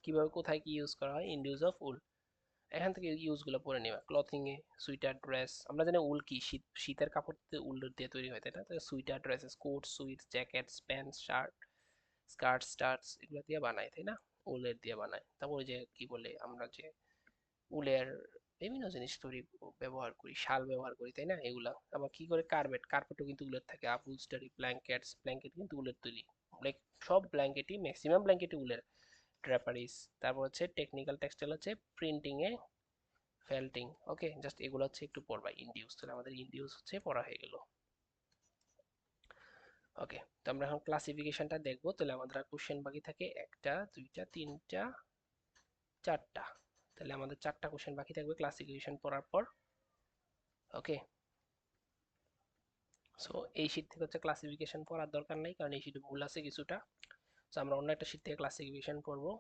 কিভাবে কোথায় কি ইউজ করা হয়, ইনডিউস অফ উল। এখান থেকে ইউজ গুলো পড়ে নিবা। ক্লথিং এ সুইটার ড্রেস, আমরা জানি উল কি, শীতের কাপড় উল দিয়ে তৈরি হয়, তাই না? Sweater dresses, coat suit jackets pants shirt skirt starts এগুলো দিয়ে বানায়, তাই না? উলের দিয়ে বানায়। তারপর ওই যে কি বলে আমরা যে উলের বিভিন্ন জিনিস তৈরি ব্যবহার করি, শাল ব্যবহার করি, তাই না? এগুলা আবার কি করে, কার্পেটও কিন্তু উলের থাকে, আপহোলস্টারি ব্ল্যাঙ্কেট কিন্তু উলের তৈরি। লাইক সব ব্ল্যাঙ্কেটই, ম্যাক্সিমাম ব্ল্যাঙ্কেটই উলের। ড্রাপারিস, তারপর হচ্ছে টেকনিক্যাল টেক্সটাইল হচ্ছে প্রিন্টিং এ ফেল্টিং। ওকে, জাস্ট এগুলো হচ্ছে একটু পড়বা ইনডিউস। তাহলে আমাদের ইনডিউস হচ্ছে পড়া হয়ে গেল। ওকে, তো আমরা এখন ক্লাসিফিকেশনটা দেখবো। তাহলে আমাদের কোশ্চেন বাকি থাকে একটা দুইটা তিনটা চারটা। তাহলে আমাদের চারটা কোশ্চেন বাকি থাকবে ক্লাসিফিকেশন পড়ার পর। ওকে, সো এই শীট থেকে হচ্ছে ক্লাসিফিকেশন পড়ার দরকার নাই, কারণ এই শীটে ভুল আছে কিছুটা। তো আমরা অন্য একটা শীট থেকে ক্লাসিফিকেশন পড়বো।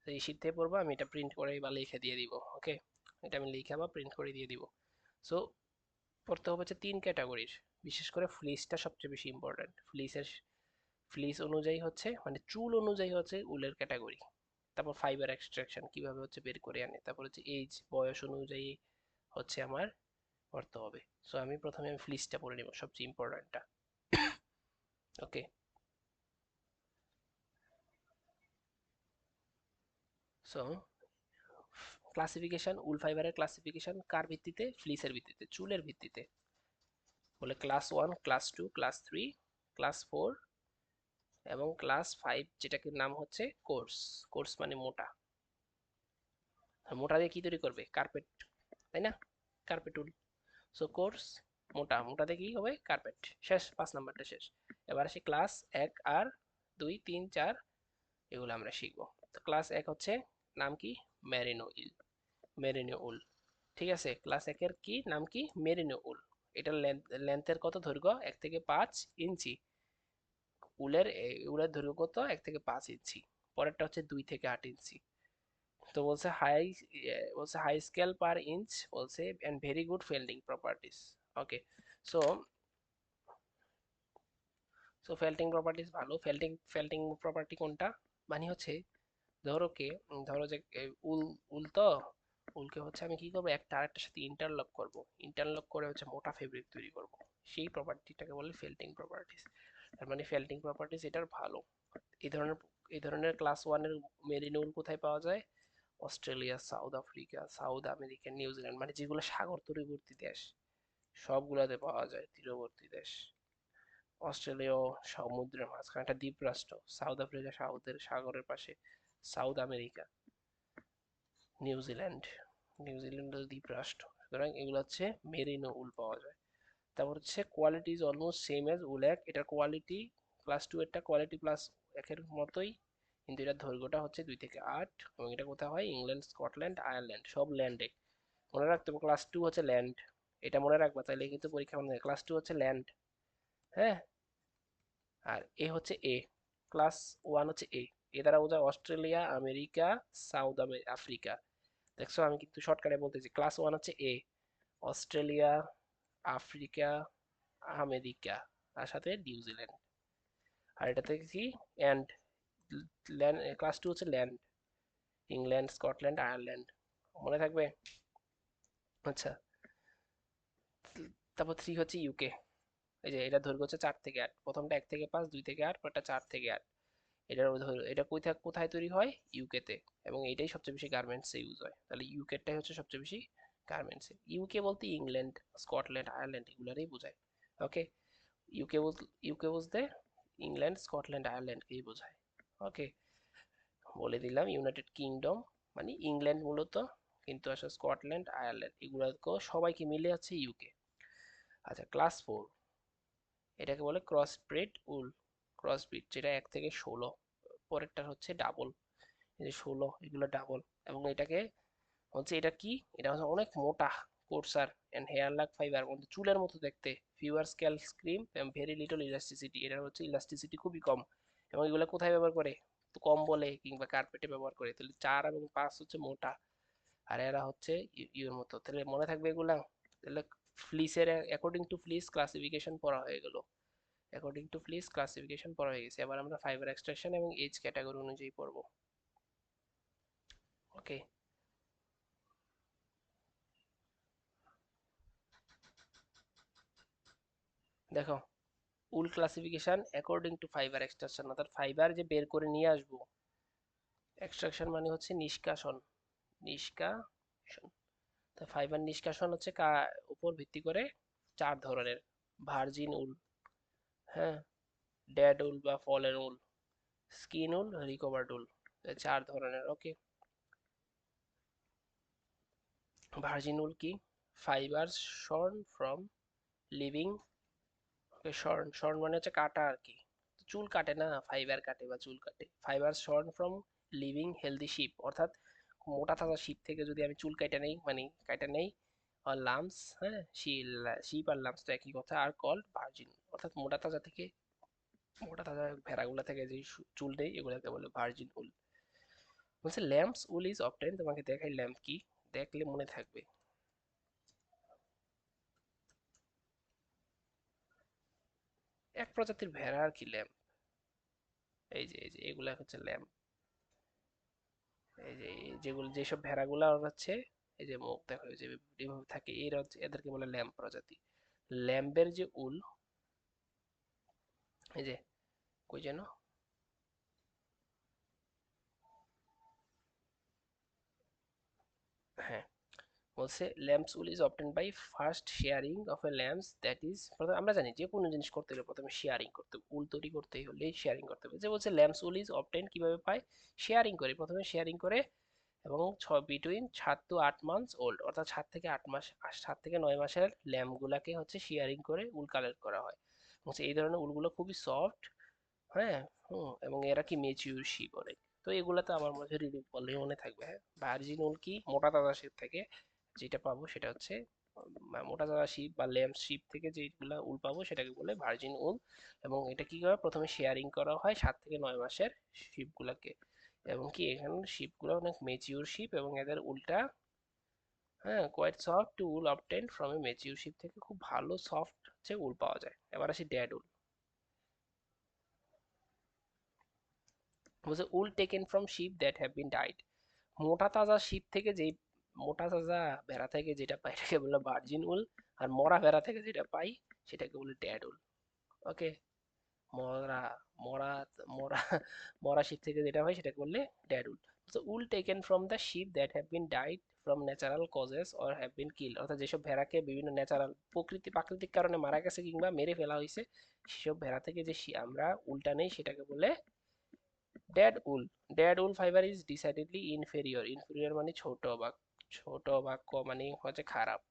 তো এই শীট থেকে পড়বো, আমি এটা প্রিন্ট করে বা লিখে দিয়ে দিব। ওকে, এটা আমি লিখে বা প্রিন্ট করে দিয়ে দিব। সো পড়তে হবে হচ্ছে 3 ক্যাটাগরির, বিশেষ করে ফ্লিসটা সবচেয়ে বেশি ইম্পর্টেন্ট। ফ্লিস অনুযায়ী হচ্ছে, মানে চুল অনুযায়ী হচ্ছে উলের ক্যাটাগরি। তারপর ফাইবার এক্সট্রাকশন কিভাবে হচ্ছে বের করে আনে, তারপর হচ্ছে এজ বয়স অনুযায়ী হচ্ছে আমার করতে হবে। সো আমি প্রথমে ফ্লিসটা পড়ে নিব, সবচেয়ে ইম্পর্টেন্টটা। ওকে, সো ক্লাসিফিকেশন, উল ফাইবারের ক্লাসিফিকেশন কার ভিত্তিতে, ফ্লিসের ভিত্তিতে, চুলের ভিত্তিতে। বলে ক্লাস 1, ক্লাস 2, ক্লাস 3, ক্লাস 4 এবং ক্লাস 5, যেটাকে নাম হচ্ছে কোর্স। কোর্স মানে মোটা। আর মোটা দিয়ে কি তৈরি করবে, কার্পেট, তাই না? কার্পেট উল। সো কোর্স মোটা, মোটা দিয়ে কি হবে, কার্পেট। শেষ, 5 নাম্বারটা শেষ। এবার আসি ক্লাস 1 আর 2 3 4, এগুলো আমরা শিখবো। তো ক্লাস 1 হচ্ছে নাম কি, মেরিনো ইল, মেরিনো উল। ঠিক আছে, ক্লাস 1 এর কি নাম কি, মেরিনো উল। এটার লেন্থের কত, দৈর্ঘ্য 1 থেকে 5 ইঞ্চি। উলের দৈর্ঘ্য কত, 1 থেকে 5 ইঞ্চি। পরেরটা হচ্ছে 2 থেকে 8 ইঞ্চি। তো বলছে হাই স্কেল পার ইঞ্চ, বলছে and very good felting properties. Okay, so so felting properties ভালো। ফেল্টিং প্রপার্টি কোনটা, মানে হচ্ছে ধরো যে উল উল তো উলকে হচ্ছে আমি কি করবো, একটা আরেকটার সাথে ইন্টারলক করব, ইন্টারলক করে হচ্ছে মোটা ফেব্রিক তৈরি করব। সেই প্রপার্টিটাকে বলে ফেল্টিং প্রপার্টিস। তার মানে ফেল্টিং প্রপার্টিস এটার ভালো। এই ধরনের এই ধরনের ক্লাস 1 এর মেরিনো উল কোথায় পাওয়া যায়, Australia, south Africa, south America, New Zealand, মানে যেগুলো সাগর তীরবর্তী দেশ সবগুলাতে পাওয়া যায়, তীরবর্তী দেশ। অস্ট্রেলিয়া সমুদ্রের মাঝখানে একটা দ্বীপ রাষ্ট্র। সাউথ আফ্রিকা সাগরের পাশে। সাউথ আমেরিকা, নিউজিল্যান্ড, নিউজিল্যান্ড দ্বীপ রাষ্ট্র। সুতরাং এগুলো হচ্ছে মেরিনো উল পাওয়া যায়। তারপর হচ্ছে quality is almost same as wool এক, এটার কোয়ালিটি ক্লাস টু এরটা কোয়ালিটি প্লাস একের মতোই, কিন্তু এটার দৈর্ঘ্যটা হচ্ছে 2 থেকে 8, এবং এটা কোথায় হয়? ইংল্যান্ড, স্কটল্যান্ড, আয়ারল্যান্ড, সব ল্যান্ডে। মনে রাখতে হবে ক্লাস টু হচ্ছে ল্যান্ড, এটা মনে রাখবা, তাহলে কিন্তু পরীক্ষা মনে, ক্লাস টু হচ্ছে ল্যান্ড। হ্যাঁ, আর এ হচ্ছে এ, ক্লাস ওয়ান হচ্ছে এ। এ দ্বারা বোঝায় অস্ট্রেলিয়া, আমেরিকা, সাউথ আফ্রিকা। দেখছো আমি কিন্তু শর্টকাটে বলতেছি, ক্লাস ওয়ান হচ্ছে এ, অস্ট্রেলিয়া, আফ্রিকা, আমেরিকা, আর সাথে নিউজিল্যান্ড। আর এটাতে কি? অ্যান্ড, ল্যান্ড, ক্লাস টু হচ্ছে ল্যান্ড, ইংল্যান্ড, স্কটল্যান্ড, আয়ারল্যান্ড। মনে থাকবে? আচ্ছা, তারপর থ্রি হচ্ছে ইউকে। এই যে এটা দৈর্ঘ্য হচ্ছে 4 থেকে 8, প্রথমটা 1 থেকে 5, 2 থেকে 8, পরটা 4 থেকে 8। এটার এটা কোথায় কোথায় তৈরি হয়? ইউকেতে। এবং এটাই সবচেয়ে বেশি গার্মেন্টসে ইউজ হয়, তাহলে ইউকেটাই হচ্ছে সবচেয়ে বেশি গার্মেন্টসে। ইউকে বলতে ইংল্যান্ড, স্কটল্যান্ড, আয়ারল্যান্ড এগুলারই বোঝায়। ওকে, ইউকে বল, ইউকে বলতে ইংল্যান্ড, স্কটল্যান্ড, আয়ারল্যান্ড এই বোঝায়। ওকে, বলে দিলাম ইউনাইটেড কিংডম মানে ইংল্যান্ড মূলত, কিন্তু আসলে স্কটল্যান্ড, আয়ারল্যান্ড এগুলাকে সবাইকে মিলে আছে ইউকে। আচ্ছা, ক্লাস ফোর, এটাকে বলে ক্রস ব্রিড উল। ক্রস ব্রিড যেটা 1 থেকে 16, পরেরটা হচ্ছে ডাবল। এই যে 16 এগুলো ডাবল। এবং এটাকে হচ্ছে, এটা কি? এটা হচ্ছে অনেক মোটা, কোর্সার এন্ড হেয়ার লাক ফাইবার, চুলের মতো দেখতে, ফিউয়ার স্কেল স্ক্রিম এবং ভেরি লিটল ইলাস্টিসিটি, এটার হচ্ছে ইলাস্টিসিটি খুবই কম। এবং এগুলো কোথায় ব্যবহার করে? তো কম্বলে কিংবা কার্পেটে ব্যবহার করে। তাহলে 4 এবং 5 হচ্ছে মোটা, আর এরা হচ্ছে ইউর মতো। তাহলে মনে থাকবে এগুলা। তাহলে ফ্লিসের অ্যাকর্ডিং টু ফ্লিস ক্লাসিফিকেশন পড়া হয়ে গেল। অ্যাকর্ডিং টু ফ্লিস ক্লাসিফিকেশন পড়া হয়ে গেছে। এবার আমরা ফাইবার এক্সট্রাকশন এবং এজ ক্যাটাগরি অনুযায়ী পড়বো। ওকে, দেখো, wool classification according to fibre extraction, অর্থাৎ ফাইবার যে বের করে নিয়ে আসবো। এক্সট্রাকশন মানে হচ্ছে নিষ্কাশন, নিষ্কাশন। তো ফাইবার নিষ্কাশন হচ্ছে উপর ভিত্তি করে 4 ধরনের। ভার্জিন উল, হ্যাঁ, ডেড উল বা ফলেন উল, স্কিন উল, রিকভার্ড উল, 4 ধরনের। ওকে, ভার্জিন উল কি? ফাইবার শর্ন ফ্রম লিভিং, শর্ন, শর্ন মানে হচ্ছে কাটা আর কি, চুল কাটে না, ফাইবার কাটে বা চুল কাটে। Fibre shorn from living healthy sheep, অর্থাৎ মোটা তাজা শিপ থেকে যদি আমি চুল কাটা নেই, মানে কাটা নেই, আর লামস, হ্যাঁ, শিপ আর লামস তো একই কথা, আর কল্ড ভার্জিন, অর্থাৎ মোটা তাজা থেকে, মোটা তাজা ভেড়াগুলা থেকে যে চুল নেই এগুলাকে বলে ভার্জিন উল। বলছে ল্যাম্পস উল ইজ অবটেন, তোমাকে দেখাই ল্যাম্প কি, দেখলে মনে থাকবে। এক প্রজাতির ভেড়া আর কি ল্যাম্প। এই যে এগুলা হচ্ছে ল্যাম্প। এই যে যেগুলো, যেসব ভেড়াগুলা হচ্ছে, এই যে মুখ দেখো এই যে এভাবে থাকে, এরা হচ্ছে, এদেরকে বলে ল্যাম্প প্রজাতি। ল্যাম্বের যে উল, এই যে, কই যেন, হ্যাঁ, বলছে lambs wool is obtained by first shearing of a lambs that is, আমরা জানি যে কোনো জিনিস করতে হলে প্রথমে শেয়ারিং করতে হবে, উল তৈরি করতে হলে শেয়ারিং করতে হবে। যে বলছে ল্যাম্পস উল ইজ অবটেন্ড কিভাবে পায়? শেয়ারিং করে, প্রথমে শেয়ারিং করে, এবং বিটুইন 7 to 8 months ওল্ড, অর্থাৎ 7 থেকে 8 মাস, 7 থেকে 9 মাসের ল্যাম্পগুলাকে হচ্ছে শেয়ারিং করে উল কালেক্ট করা হয়। হচ্ছে এই ধরনের উলগুলো খুবই সফট। হ্যাঁ, হুম, এবং এরা কি মেচিউর শিপ অনেক। তো এগুলা তো আমার মধ্যে রিডিং করলেই মনে থাকবে। হ্যাঁ, ভার্জিন উল কি? মোটা তাজা শিপ থেকে যেটা পাবো সেটা হচ্ছে মোটা তাজা শিপ বা ল্যাম্প শিপ থেকে যেগুলা উল পাবো সেটাকে বলে ভার্জিন উল। এবং এটা কি করে? প্রথমে শেয়ারিং করা হয় 7 থেকে 9 মাসের শিপগুলাকে। এবং কি এখানে শিপগুলো অনেক মেচিউর শিপ, এবং এদের উলটা, হ্যাঁ, quite soft to wool obtain from a mature sheep থেকে খুব ভালো সফট হচ্ছে উল পাওয়া যায়। এবার আসি ড্যাড উল। বলছে wool taken from sheep that have been died, মোটা তাজা শিপ থেকে যেই, মোটা তাজা ভেড়া থেকে যেটা পাই সেটাকে বলে ভার্জিন উল। আর মরা ভেড়া থেকে যেটা পাই সেটাকে বলে ড্যাড উল। ওকে, মরা, মরা, মরা, মরা শিপ থেকে যেটা হয় সেটাকে বললে dad ul. So wool taken from the sheep that have been dyed from natural causes or have been killed, অর্থাৎ যেসব ভেড়াকে বিভিন্ন ন্যাচারাল প্রাকৃতিক কারণে মারা গেছে কিংবা মেরে ফেলা হয়েছে, সেসব ভেড়া থেকে যে আমরা উলটা নেই সেটাকে বলে dead wool. Dead wool fibre is decidedly inferior. Inferior মানে ছোট বা মানে হচ্ছে খারাপ,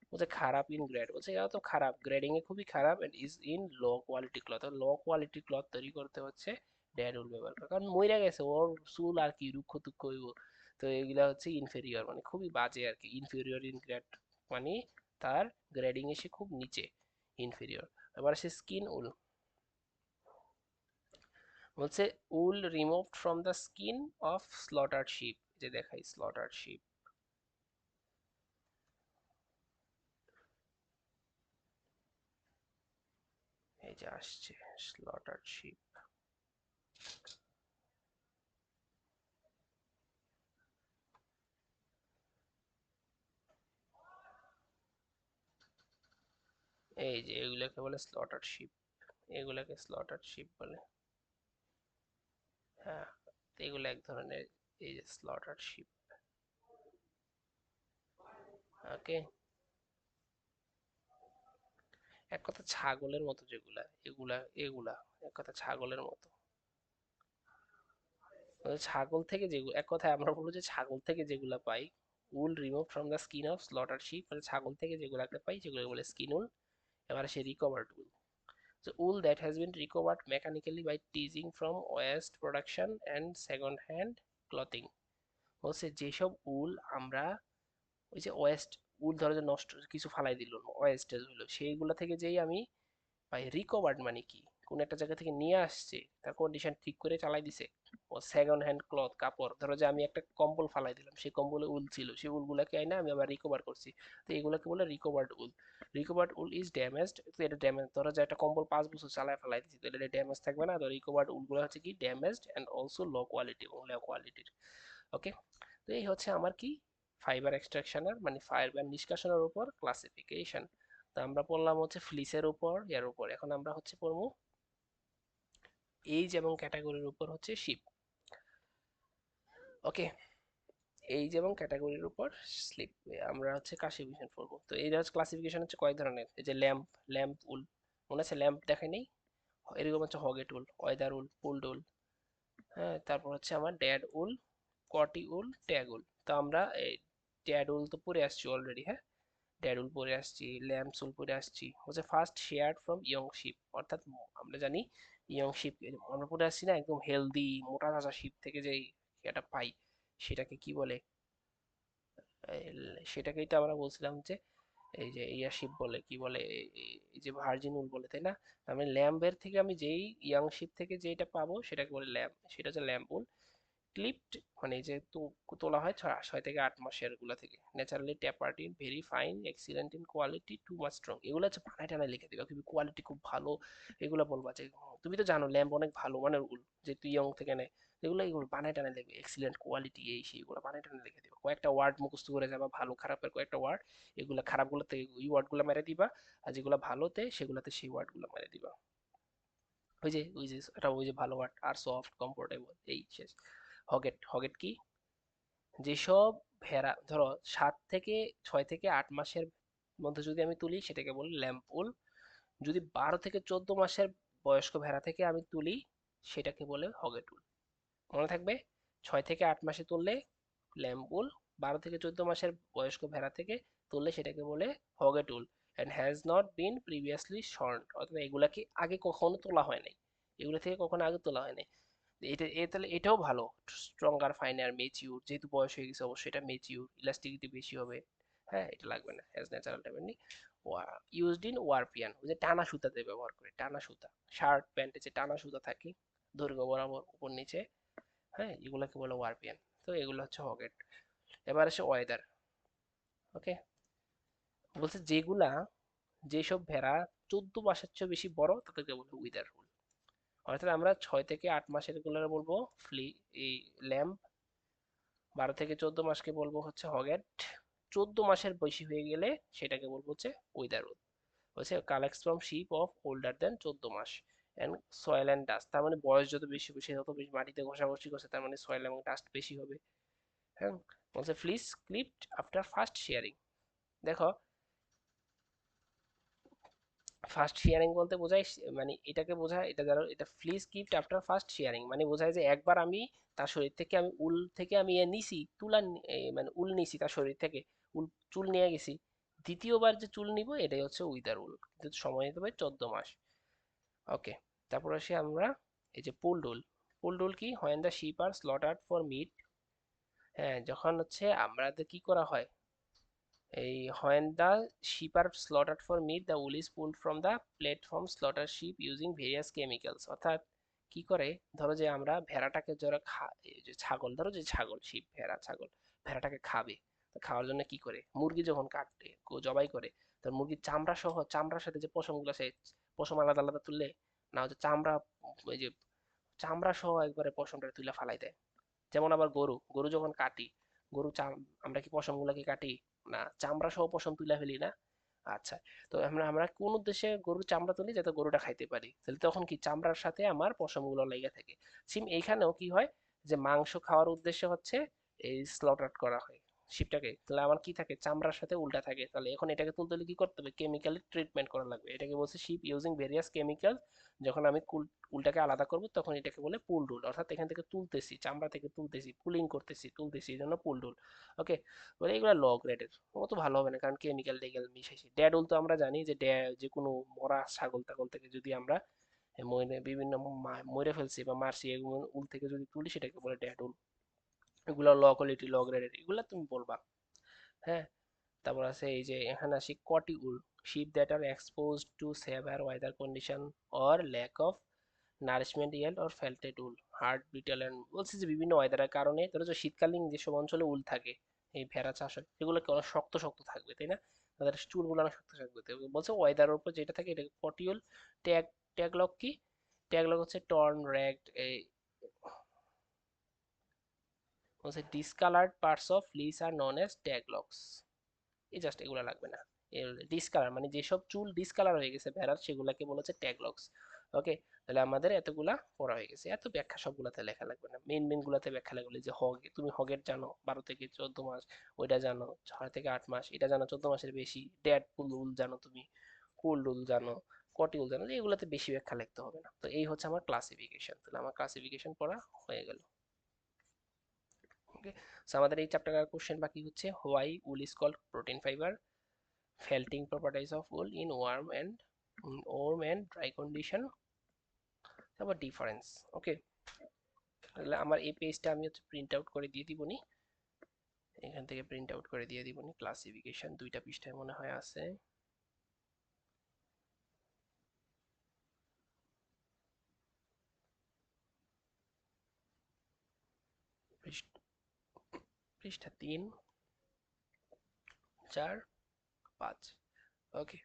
বলছে খারাপ ইন গ্রেড, বলছে এরা তো খারাপ, গ্রেডিং এ খুবই খারাপ, and is in low quality cloth. Low quality cloth তৈরি করতে হচ্ছে ডেড উল ব্যবহার করে, কারণ মইরা গেছে ওর চুল আর কি রুক্ষ তুক্ষ হইব। তো এগুলা হচ্ছে ইনফেরিয়র মানে খুবই বাজে আর কি। ইনফেরিয়র ইন গ্রেড মানে তার গ্রেডিং এ সে খুব নিচে, ইনফেরিয়র। এবার সে স্কিন উল, বলছে wool removed from the skin of slaughtered sheep, যে দেখাই স্লটার্ড শিপ, এই যে আসছে স্লটার্ড শিপ, এই যে এগুলাকে বলে স্লটার্ড শিপ, এগুলাকে স্লটার্ড শিপ বলে। হ্যাঁ, তো এগুলো এক ধরনের, এই যে স্লটার্ড শিপ। ওকে, এক কথা ছাগলের মতো যেগুলা, এগুলা এগুলা এক কথা ছাগলের মতো। ছাগল থেকে যেগুলো, এক কথায় আমরা বলবো যে ছাগল থেকে যেগুলা পাই, wool remove from the skin of slaughtered sheep, মানে ছাগল থেকে যেগুলাকে পাই সেগুলো বলে স্কিন উল। এবার সে recovered wool, so wool that has been recovered mechanically by teasing from waste production and second hand clothing, হচ্ছে যেসব উল আমরা ওই যে ওয়েস্ট, উল ধরো যে নষ্ট কিছু ফালাই দিল, ওয়েস্টেজ হলো, সেইগুলা থেকে যেই আমি পাই। রিকভার্ড মানে কি, কোন একটা জায়গা থেকে নিয়ে আসছে, তার কন্ডিশন ঠিক করে চালাই দিছে। ও সেকেন্ড হ্যান্ড ক্লথ, কাপড়, ধরো যে আমি একটা কম্বল ফালাই দিলাম, সেই কম্বলে উল ছিল, সেই উলগুলাকে আইনা আমি আবার রিকভার করছি, তো এগুলাকে বলে recovered wool. Recovered wool is damaged, তো এটা ড্যামেজ, ধরো যে একটা কম্বল 5 বছর চালায় ফেলাই দিচ্ছি, তো এটা ড্যামেজ থাকবে না, তো রিকভার্ড উলগুলো হচ্ছে কি damaged and also low quality, low কোয়ালিটির। ওকে, তো এই হচ্ছে আমার কি ফাইবার এক্সট্রাকশনের মানে ফাইবার নিষ্কাশনের উপর ক্লাসিফিকেশন। তো আমরা পড়লাম হচ্ছে ফ্লিসের উপর, এর উপর এখন আমরা হচ্ছে পড়বো এইজ এবং ক্যাটাগরির উপর হচ্ছে শিপ। ওকে, এইজ এবং ক্যাটাগরির উপর স্লিপ আমরা হচ্ছে ক্লাসিফিকেশন পড়বো। তো এই ক্লাসিফিকেশন হচ্ছে কয় ধরনের, এই যে ল্যাম্প, ল্যাম্প উল, মনে আছে ল্যাম্প দেখাই নেই, এরকম হচ্ছে হগেট উল, ওয়েদার উল, পুলড উল। হ্যাঁ, তারপর হচ্ছে আমার ড্যাড উল, কটি উল, ট্যাগ উল। তো আমরা এই ড্যাড উল তো পড়ে আসছি অলরেডি, হ্যাঁ, ড্যাডুল পরে আসছি, ল্যাম্পসুল পরে আসছি, হচ্ছে first shear from young sheep, অর্থাৎ আমরা জানি ইয়ং শিপ আমরা পরে আসছি না, একদম হেলদি মোটা তাজা শিপ থেকে যে এটা পাই সেটাকে কি বলে, সেটাকেই তো আমরা বলছিলাম যে এই যে ইয়া শিপ বলে, কি বলে, এই যে ভার্জিন উল বলে, তাই না? আমি ল্যাম্বের থেকে আমি যেই ইয়াং শিপ থেকে যেটা পাবো সেটাকে বলে ল্যাম্প, সেটা হচ্ছে ল্যাম্প উল। ক্লিপড মানে যে তোলা হয় 6 থেকে 8 মাসের গুলা থেকে, naturally tapered in very fine excellent in quality too much strong, এগুলো হচ্ছে বানায় টানায় লিখে দিবা, খুবই কোয়ালিটি খুব ভালো, এগুলো বলবা যে তুমি তো জানো ল্যাম্প অনেক ভালো মানের উল, যে তুই ইয়ং থেকে নেয়, এগুলো এগুলো বানায় টানায় লিখবে, এক্সিলেন্ট কোয়ালিটি এই সেইগুলো বানায় টানায় লিখে দিবা, কয়েকটা ওয়ার্ড মুখস্থ করে যাবা, ভালো খারাপের কয়েকটা ওয়ার্ড, এগুলো খারাপগুলোতে ওই ওয়ার্ডগুলো মেরে দিবা, আর যেগুলো ভালোতে সেগুলোতে সেই ওয়ার্ডগুলো মেরে দিবা। ওই যে এটা ওই যে ভালো ওয়ার্ড আর সফট কমফোর্টেবল, এই শেষ। হগেট, হগেট কি, যেসব ভেড়া ধরো 7 থেকে 6 থেকে 8 মাসের মধ্যে যদি আমি তুলি সেটাকে বলি ল্যাম্প উল, যদি 12 থেকে 14 মাসের বয়স্ক ভেড়া থেকে আমি তুলি সেটাকে বলে হগেট উল। মনে থাকবে, 6 থেকে 8 মাসে তুললে ল্যাম্প উল, 12 থেকে 14 মাসের বয়স্ক ভেড়া থেকে তুললে সেটাকে বলে hogget wool, and has not been previously shorn, অর্থাৎ এগুলাকে আগে কখনো তোলা হয় নাই, এগুলো থেকে কখনো আগে তোলা হয় নাই। তাহলে এটাও ভালো, স্ট্রঙ্গার ফাইনার মেচিউর, যেহেতু বয়স হয়ে গেছে অবশ্যই এটা মেচিউর, ইলাস্টিসিটি বেশি হবে। হ্যাঁ, এটা লাগবে না অ্যাজ ন্যাচারাল টাইপের নি। ইউজড ইন ওয়ারপিয়ান, ওই যে টানা সুতাতে ব্যবহার করে, টানা সুতা, শার্ট প্যান্টে যে টানা সুতা থাকে দৈর্ঘ্য বরাবর উপর নিচে, হ্যাঁ, এগুলোকে বলে ওয়ারপিয়ান। তো এগুলো হচ্ছে হগেট। এবার আসে ওয়েদার। ওকে, বলছে যেসব ভেড়া 14 মাসের চেয়ে বেশি বড় তাদেরকে বলে উইদার রুল, অর্থাৎ আমরা 6 থেকে 8 মাসের গুলো বলবো ফ্লি, এই ল্যাম্প, 12 থেকে 14 মাসকে বলবো হচ্ছে হগেট, 14 মাসের বেশি হয়ে গেলে সেটাকে বলবো হচ্ছে উইদারউড। হচ্ছে collects from sheep of older than 14 মাস এন্ড সয়েল অ্যান্ড ডাস্ট, তার মানে বয়স যত বেশি হবে সে তত বেশি মাটিতে ঘষাঘষি করছে, তার মানে সয়েল এবং ডাস্ট বেশি হবে। হ্যাঁ, বলছে fleece clipped after first sharing. দেখো, ফার্স্ট শেয়ারিং বলতে বোঝায় মানে এটাকে বোঝায়, এটা ধরো এটা fleece gift after first sharing মানে বোঝায় যে একবার আমি তার শরীর থেকে আমি উল থেকে আমি নিছি তুলা মানে উল নিছি তার শরীর থেকে, উল চুল নিয়ে গেছি, দ্বিতীয়বার যে চুল নিব এটাই হচ্ছে উইদার উল, কিন্তু সময় নিতে পারে 14 মাস। ওকে, তারপর আসি আমরা এই যে পুলড উল। পুলড উল কি, when the sheep are slaughtered for meat. হ্যাঁ, যখন হচ্ছে আমাদের কি করা হয়, এই when the sheep are slaughtered for meat the wool is pulled from the platform slaughter sheep using various chemicals। অর্থাৎ কি করে, ধরো যে আমরা ভেড়াটাকে যারা এই যে ছাগল, ধরো যে ছাগল, শিপ, ভেড়া, ছাগল, ভেড়াটাকে খাবে, তো খাওয়ার জন্য কি করে, মুরগি যখন কাটে জবাই করে, তো মুরগির চামড়া সহ, চামড়ার সাথে যে পশমগুলো আছে, পশম আলাদা আলাদা তুললে না হচ্ছে চামড়া, ওই যে চামড়া সহ একবারে পশমটা তুলে ফালাই দেয়। যেমন আবার গরু, গরু যখন কাটি, গরু আমরা কি পশম গুলাকে কাটি না, চামড়া সহ পশম তুলে ফেলি না। আচ্ছা, তো আমরা আমরা কোন উদ্দেশ্যে গরুর চামড়া তুলি, যাতে গরুটা খাইতে পারি, তাহলে তখন কি চামড়ার সাথে আমার পশম গুলো লেগে থাকে। সিম এইখানেও কি হয়, যে মাংস খাওয়ার উদ্দেশ্যে হচ্ছে এই স্লটার করা হয় শিপটাকে, তাহলে আমার কি থাকে, চামড়ার সাথে উল্টা থাকে, তাহলে এখন এটাকে তুলতে হলে কি করতে হবে, কেমিক্যালি ট্রিটমেন্ট করা লাগবে, এটাকে বলছে শিপ ইউজিং ভেরিয়াস কেমিক্যাল। যখন আমি উলটাকে আলাদা করব তখন এটাকে বলে পুল রুল, অর্থাৎ এখান থেকে তুলতেছি, চামড়া থেকে তুলতেছি, পুলিং করতেছি, তুলতেছি, এই জন্য পুল রুল। ওকে, বলে এগুলো ল গ্রেডের, অত ভালো হবে না কারণ কেমিক্যাল টেমিক্যাল মিশাইছি। ড্যাড উল তো আমরা জানি যে যে কোনো মরা ছাগল টাগল থেকে যদি আমরা মরে বিভিন্ন মরে ফেলছি বা মারছি, এগুলো উল থেকে যদি তুলি সেটাকে বলে ড্যাড উল। এগুলো ল কোয়ালিটি ল গ্রেডের, এগুলো তুমি বলবা। হ্যাঁ, তারপর আছে এই যে এখানে আসি cotty wool. Sheep that are exposed to severe weather condition or lack of nourishment yield or felted wool, hard brittle and, বলছে যে বিভিন্ন ওয়েদারের কারণে, ধরো যে শীতকালীন যেসব অঞ্চলে উল থাকে, এই ভেড়া চাষ হয়, এগুলো কি অনেক শক্ত শক্ত থাকবে তাই না, তাদের চুলগুলো অনেক শক্ত থাকবে, তো বলছে ওয়েদারের উপর যেটা থাকে এটা কটিউল। ট্যাগ, ট্যাগলক কি, ট্যাগলক হচ্ছে টর্ন র্যাগড, এই বলছে discoloured parts of fleece are non age taglocks. এই জাস্ট এগুলো লাগবে না। ডিসকালার মানে যেসব চুল ডিসকালার হয়ে গেছে ভেড়ার, সেগুলাকে বলেছে ট্যাগলক্স। ওকে, তাহলে আমাদের এতগুলা পড়া হয়ে গেছে, এত ব্যাখ্যা সবগুলাতে লেখা লাগবে না, মেন মেন গুলাতে ব্যাখ্যা লাগবে, যে হগ, তুমি হগের জানো 12 থেকে 14 মাস, ওইটা জানো 6 থেকে 8 মাস, এটা জানো 14 মাসের বেশি, ড্যাড পুল উল জানো তুমি, পুল উল জানো, কটি উল জানো, এগুলাতে বেশি ব্যাখ্যা লিখতে হবে না। তো এই হচ্ছে আমার ক্লাসিফিকেশন, তাহলে আমার ক্লাসিফিকেশন পড়া হয়ে গেল। ওকে, সো আমাদের এই চ্যাপ্টারের কোশ্চেন বাকি হচ্ছে why wool is called protein fibre, felting properties of wool in warm and dry condition, তারপর ডিফারেন্স। ওকে, তাহলে আমার এই পেজটা আমি হচ্ছে প্রিন্ট আউট করে দিয়ে দিবনি, এখান থেকে প্রিন্ট আউট করে দিয়ে দিবনি, ক্লাসিফিকেশন 2টা পৃষ্ঠায় মনে হয় আছে। পৃষ্ঠা 3, 4, 5। ওকে,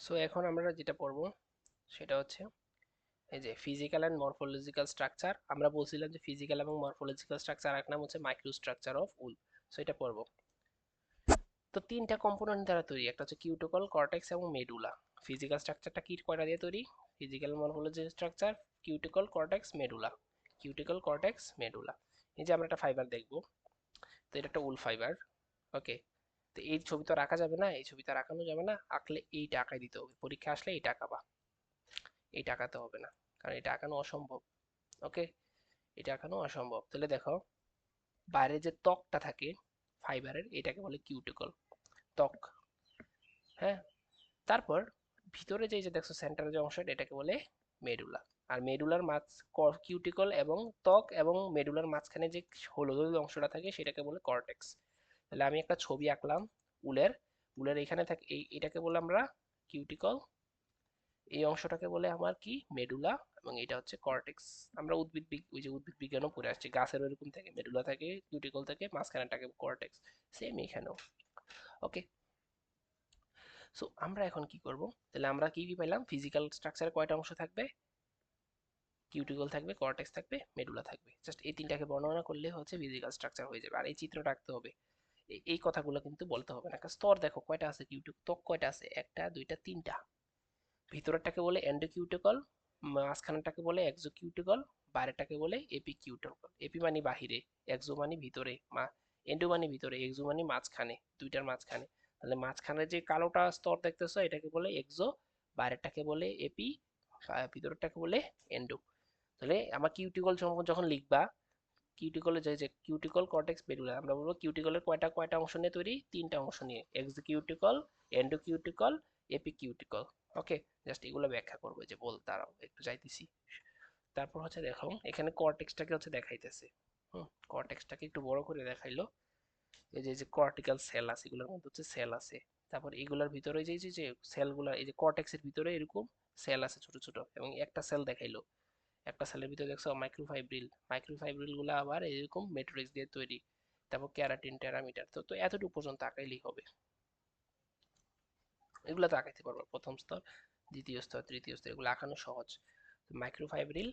সো এখন আমরা যেটা পড়বো সেটা হচ্ছে এই যে ফিজিক্যাল অ্যান্ড মরফোলজিক্যাল স্ট্রাকচার। আমরা বলছিলাম যে ফিজিক্যাল এবং মরফোলজিক্যাল স্ট্রাকচার এক নাম হচ্ছে micro structure of wool. So এটা পড়বো। তো 3টা কম্পোনেন্ট দ্বারা তৈরি, একটা হচ্ছে কিউটিকল, কর্টেক্স এবং মেডুলা। ফিজিক্যাল স্ট্রাকচারটা কি কয়টা দিয়ে তৈরি, physical morphology structure, cuticle cortex medulla, cuticle cortex medulla. এই যে আমরা একটা ফাইবার দেখবো, তো এটা একটা উল ফাইবার। ওকে, তো এই ছবি তো রাখা যাবে না, এই ছবি তো রাখানো যাবে না, আঁকলে এইটা আঁকাই দিতে হবে, পরীক্ষা আসলে এইটা আঁকাবা, এইটা আঁকাতে হবে না, কারণ এটা আঁকানো অসম্ভব। ওকে, এটা আঁকানো অসম্ভব। তাহলে দেখো, বাইরে যে ত্বকটা থাকে ফাইবারের, এটাকে বলে কিউটিকল, ত্বক। হ্যাঁ, তারপর ভিতরে যে যে দেখছো সেন্টারে যে অংশটা, এটাকে বলে মেডুলা। আর মেডুলার মাঝ, কিউটিকল এবং ত্বক এবং মেডুলার মাঝখানে যে হলুদ হলুদ অংশটা থাকে সেটাকে বলে কর্টেক্স। তাহলে আমি একটা ছবি আঁকলাম উলের, উলের এখানে থাকে এটাকে বলে আমরা কিউটিকল, এই অংশটাকে বলে আমার কি মেডুলা, এবং এটা হচ্ছে কর্টেক্স। আমরা ওই যে উদ্ভিদ বিজ্ঞানও পড়ে আসছি, গাছের ওইরকম থাকে, মেডুলা থাকে, কিউটিকল থাকে, মাঝখানেটাকে কর্টেক্স, সেম এখানেও। ওকে, সো আমরা এখন কি করব, তাহলে আমরা কি কি পাইলাম, ফিজিক্যাল স্ট্রাকচারে কয়টা অংশ থাকবে, কিউটিকল থাকবে, কর্টেক্স থাকবে, মেডুলা থাকবে, জাস্ট এই তিনটাকে বর্ণনা করলে হচ্ছে ফিজিক্যাল স্ট্রাকচার হয়ে যাবে। আর এই চিত্রটা আঁকতে হবে, এই কথাগুলো কিন্তু বলতে হবে না। একটা স্তর দেখো কয়টা আছে, ত্বক কয়টা আছে, একটা দুইটা তিনটা। ভিতরেরটাকে বলে এন্ডোকিউটিকল, মাঝখানেরটাকে বলে এক্সোকিউটিকল, বাইরেরটাকে বলে এপিকিউটিকল। এপি মানে বাহিরে, এক্সো মানে ভিতরে, এন্ডো মানে ভিতরে, এক্সো মানে মাঝখানে, দুইটার মাঝখানে। তাহলে মাঝখানে যে কালোটা স্তর দেখতেছো এটাকে বলে এক্সো, বাইরেরটাকে বলে এপি, ভিতরেরটাকে বলে এন্ডো। তাহলে আমার কিউটিকল যখন লিখবা, কিউটিকলের যে যে কিউটিকল কর্টেক্স মেডুলা, আমরা বলবো কিউটিকলের কয়টা কয়টা অংশ নিয়ে তৈরি, তিনটা অংশ নিয়ে, এক্সিকিউটিকল, এন্ডোকিউটিকল, এপিকিউটিকল। ওকে, জাস্ট এগুলো ব্যাখ্যা করবো, যে বল দাঁড়াও একটু যাইতেছি। তারপর হচ্ছে দেখো এখানে কর্টেক্সটাকে হচ্ছে দেখাইতেছে। হুম, কর্টেক্সটাকে একটু বড় করে দেখাইলো। এই যে যে কর্টিক্যাল সেল আছে, এগুলোর মধ্যে হচ্ছে সেল আছে। তারপর এগুলোর ভিতরে যে যে সেলগুলো, এই যে কর্টেক্সের ভিতরে এরকম সেল আছে ছোট ছোট, এবং একটা সেল দেখাইলো, একটা সেলের ভিতরে দেখছো মাইক্রোফাইব্রিল, মাইক্রোফাইব্রিল গুলো আবার এরকম ম্যাট্রিক্স দিয়ে তৈরি। তারপর ক্যারাটিন, টেরামিটার, তো এতটুকু পর্যন্ত আঁকাইলেই হবে। এগুলো তো আঁকাইতে পারবো, প্রথম স্তর, দ্বিতীয় স্তর, তৃতীয় স্তর, এগুলো আঁকানো সহজ। মাইক্রোফাইব্রিল,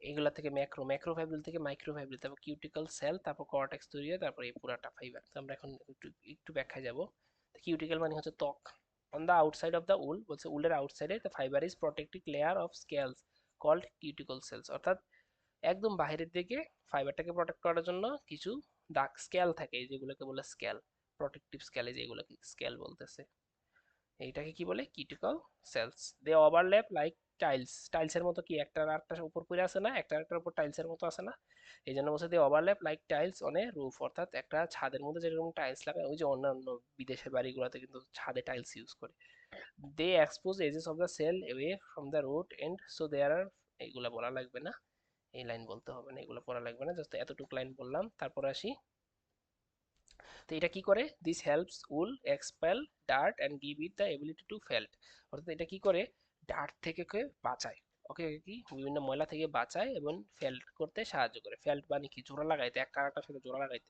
এগুলা থেকে ম্যাক্রোফাইব্রিল থেকে মাইক্রোফাইব্রিল, তারপর কিউটিকল সেল, তারপর কর্টেক্স তৈরি হয়, তারপর এই পুরাটা ফাইবার। তো আমরা এখন একটু একটু ব্যাখ্যায় যাব। কিউটিকল মানে হচ্ছে ত্বক। On the outside of the wool, বলছে উলের আউটসাইডে the fibre is protective layer of scales called cuticle cells, অর্থাৎ একদম বাহিরের দিকে ফাইবারটাকে প্রোটেক্ট করার জন্য কিছু দাগ স্কেল থাকে, যেগুলোকে বলে স্কেল, প্রোটেক্টিভ স্কেলে, যেগুলোকে স্কেল বলতেছে, এইটাকে কি বলে কিউটিকল সেলস। দে ওভারল্যাপ লাইক টাইলস, টাইলসের মতো, কি একটা আরেকটার উপর পড়ে আছে না, একটা আরেকটার উপর টাইলসের মতো আছে না, এই জন্য বলছে they overlap like tiles on a roof, অর্থাৎ একটা ছাদের মধ্যে যেরকম টাইলস লাগায়, ওই যে অন্যান্য বিদেশের বাড়িগুলোতে কিন্তু ছাদে টাইলস ইউজ করে। They expose edges of the cell away from the root end, so there are, এইগুলা বলা লাগবে না, এই লাইন বলতে হবে না, এগুলো পড়া লাগবে না, জাস্ট এতটুকু লাইন বললাম। তারপর আসি, তো এটা কি করে, this helps wool expel dirt and give it the ability to felt, অর্থাৎ এটা কি করে, ডার্ট থেকে বাঁচায়, ওকে, কি বিভিন্ন ময়লা থেকে বাঁচায় এবং ফেল্ট করতে সাহায্য করে। ফেল্ট মানে কি, জোড়া লাগাইতে, একটা আরেকটার সাথে জোড়া লাগাইতে।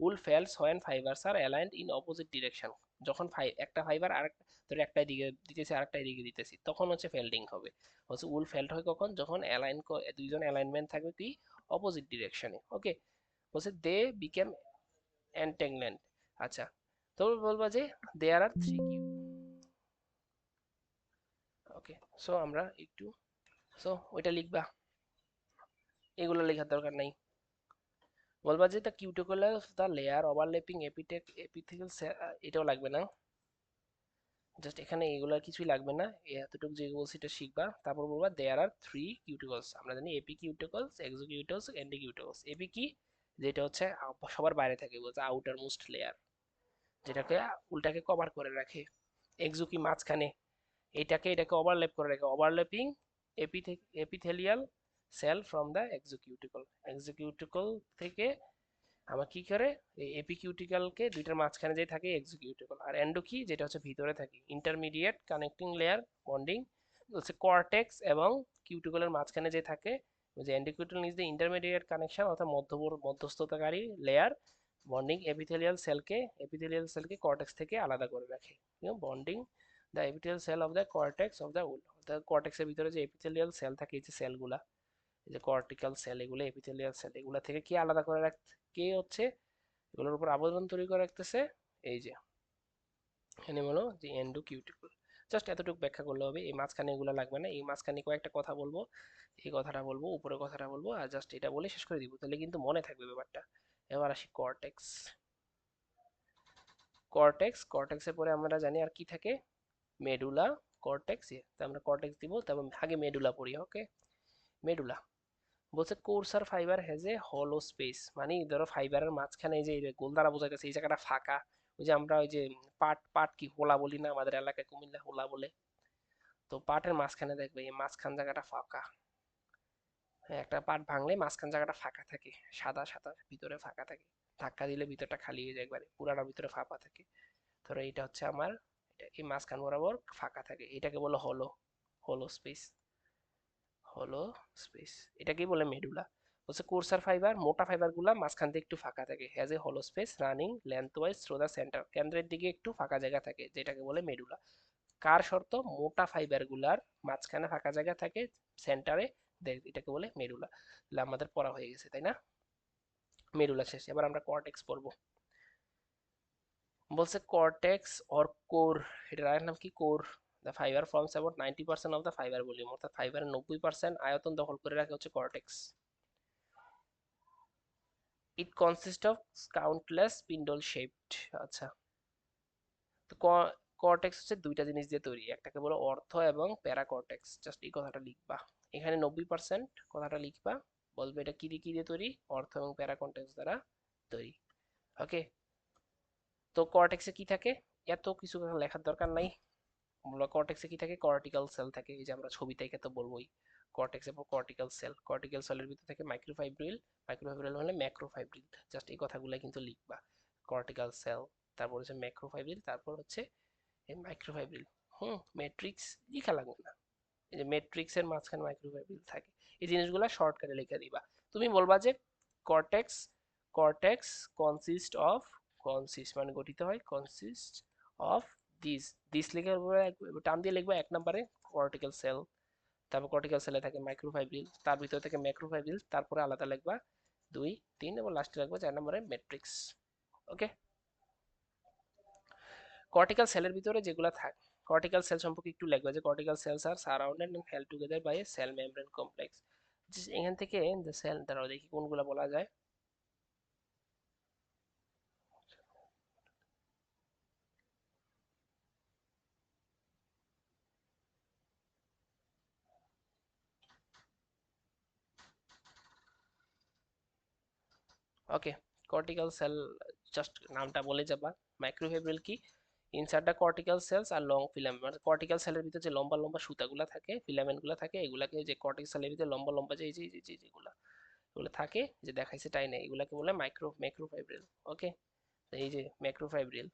Wool felts when fibres are aligned in opposite direction, যখন একটা ফাইবার আরেকটা, ধরে একটা দিকে দিতেছি আরেকটা দিকে দিতেছি, তখন হচ্ছে ফেল্ডিং হবে। হচ্ছে উল ফেল্ট হয় কখন, যখন দুইজন অ্যালাইনমেন্ট থাকবে কি, অপোজিট ডিরেকশনে। ওকে, বলছে দে বিকেম এন্টেংল্যান্ড। আচ্ছা, তো বলবা যে দেয়ার আর থ্রি কিউ। ওকে, সো আমরা একটু, সো ওইটা লিখবা, এগুলো লেখার দরকার নাই। বলবা যে the cuticle of the layer overlapping epithelial, এটাও লাগবে না, জাস্ট এখানে এগুলো কিছুই লাগবে না, এতটুকু যে বলছি এটা শিখবা। তারপর বলবা দেয়ার আর থ্রি কিউটিকলস, আমরা জানি এপি কিউটিকলস, এক্সোকিউটিকলস, এন্ডোকিউটিকলস। এপি কি, যেটা হচ্ছে সবার বাইরে থাকে, বলছে আউটার মোস্ট লেয়ার, যেটাকে উল্টাকে কভার করে রাখে। এক্সো কি মাঝখানে, এটাকে ওভারল্যাপ করে রাখে, overlapping epithelial cell from the exocuticle, exocuticle থেকে আমার কি করে, এই এপিকিউটিক্যালকে দুইটার মাঝখানে যে থাকে এক্সিকিউটিকল। আর এন্ডো কি, যেটা হচ্ছে ভিতরে থাকে, ইন্টারমিডিয়েট কানেক্টিং লেয়ার বন্ডিং, হচ্ছে কর্টেক্স এবং কিউটিকলের মাঝখানে যে থাকে, ওই যে endocuticle is the intermediate connection, অর্থাৎ মধ্যস্থতাকারী লেয়ার, বন্ডিং এপিথেলিয়াল সেলকে কর্টেক্স থেকে আলাদা করে রাখে, bonding the epithelial cell of the cortex of the wool, অর্থাৎ কর্টেক্সের ভিতরে যে এপিথেলিয়াল সেল থাকে, এই যে সেলগুলা, এই যে কর্টিক্যাল সেল, এগুলো এপিথেলিয়াল সেল, এগুলা থেকে কি আলাদা করে কে হচ্ছে, এগুলোর উপর আবরণ তৈরি করে রাখতেছে, এই যে এখানে বলো যে এন্ডোকিউটিকল। জাস্ট এতটুকু ব্যাখ্যা করলে হবে, এই মাঝখানে এগুলো লাগবে না, এই মাঝখানে কয়েকটা কথা বলবো, এই কথাটা বলবো, উপরে কথাটা বলবো, আর জাস্ট এটা বলে শেষ করে দিব, তাহলে কিন্তু মনে থাকবে ব্যাপারটা। এবার আসি কর্টেক্স। কর্টেক্সের পরে আমরা জানি আর কি থাকে, মেডুলা, কর্টেক্স। তো আমরা কর্টেক্স দিব, তারপর আগে মেডুলা পড়ি। ওকে, মেডুলা বলছে কোর্সার fibre has a hollow space, মানে ধরো ফাইবারের মাঝখানে এই যে গোল দ্বারা বোঝাইতেছে এই জায়গাটা ফাঁকা। ওই যে আমরা ওই যে পাট পাট কি হোলা বলি না, আমাদের এলাকায় কুমিল্লা হোলা বলে, তো পাটের মাঝখানে দেখবে এই মাঝখান জায়গাটা ফাঁকা। হ্যাঁ, একটা পাট ভাঙলে মাঝখান জায়গাটা ফাঁকা থাকে, সাদা সাদা ভিতরে ফাঁকা থাকে, ধাক্কা দিলে ভিতরটা খালি হয়ে যায় একবারে, পুরাটা ভিতরে ফাঁপা থাকে। ধরো এটা হচ্ছে আমার, এই মাঝখান বরাবর ফাঁকা থাকে, এটাকে বলে হলো, হলো স্পেস, হলো স্পেস, এটাকেই বলে মেডুলা। হচ্ছে কোর্সার ফাইবার, মোটা ফাইবার গুলা মাঝখান দিয়ে একটু ফাঁকা থাকে, has a hollow space running lengthwise through the centre, কেন্দ্রের দিকে একটু ফাঁকা জায়গা থাকে, যেটাকে বলে মেডুলা। কার শর্ত, মোটা ফাইবার গুলার মাঝখানে ফাঁকা জায়গা থাকে, সেন্টারে, এটাকে বলে মেডুলা। তাহলে আমাদের পড়া হয়ে গেছে তাই না, মেডুলা শেষ। এবার আমরা কর্টেক্স পড়বো। বলছে কর্টেক্স অর কোর, এটার আরেক নাম কি, core. The fibre forms about 90% of the fibre volume, অর্থাৎ ফাইবারের 90% আয়তন দখল করে রাখে হচ্ছে cortex. It consist of countless spindle shaped. আচ্ছা, তো কর্টেক্স হচ্ছে দুইটা জিনিস দিয়ে তৈরি, একটাকে বলে অর্থ এবং প্যারাকর্টেক্স, জাস্ট এই কথাটা লিখবা, এখানে 90% কথাটা লিখবা, বলবে এটা কি দিয়ে তৈরি, অর্থ এবং প্যারাকর্টেক্স দ্বারা তৈরি। ওকে, তো কর্টেক্সে কি থাকে, এত কিছু লেখার দরকার নাই। আমরা কর্টেক্সে কি থাকে, কর্টিক্যাল সেল থাকে, এই যে আমরা ছবি থেকে তো বলবোই, কর্টেক্সের পর কর্টিক্যাল সেল, কর্টিক্যাল সেলের ভিতর থাকে মাইক্রোফাইব্রিল, মাইক্রোফাইব্রিল হলে ম্যাক্রোফাইব্রিল, জাস্ট এই কথাগুলো কিন্তু লিখবা, কর্টিক্যাল সেল, তারপর হচ্ছে ম্যাক্রোফাইব্রিল, তারপর হচ্ছে এই মাইক্রোফাইব্রিল। ম্যাট্রিক্স লেখা লাগবে না, এই যে ম্যাট্রিক্সের মাঝখানে মাইক্রোফাইব্রিল থাকে, এই জিনিসগুলো শর্টকাটে লিখে দিবা। তুমি বলবা যে cortex, cortex consist of, consist মানে গঠিত হয়, কনসিস্ট অফ দিস, দিস লিখে টান দিয়ে লিখবা এক নম্বরে কর্টিক্যাল সেল, তারপর কর্টিক্যাল সেলে থাকে মাইক্রোফাইব্রিল, তার ভিতরে থাকে ম্যাক্রোফাইব্রিল, তারপরে আলাদা লিখবা দুই তিন, এবং লাস্টে রাখবো চার নম্বরে ম্যাট্রিক্স। ওকে, কর্টিক্যাল সেলের ভিতরে যেগুলো থাকে, কর্টিক্যাল সেল সম্পর্কে একটু লিখবা যে cortical cells are surrounded and held together by a cell membrane complex. এখান থেকে দ্য সেল, দাঁড়াও দেখি কোনগুলো বলা যায়। ওকে, কর্টিক্যাল সেল, জাস্ট নামটা বলে যাবা। মাইক্রোফিব্রিল কি, inside the cortical cells are long filament, মানে কর্টিক্যাল সেলের ভিতরে যে লম্বা লম্বা সুতাগুলো থাকে, ফিলামেন্টগুলো থাকে, এগুলাকে যে কর্টিক্যাল সেলের ভিতরে লম্বা লম্বা যে যেগুলো এগুলো থাকে, যে দেখাইছে তাই না, এগুলাকে বলে ম্যাক্রোফাইব্রিল। ওকে, এই যে ম্যাক্রোফাইব্রিল,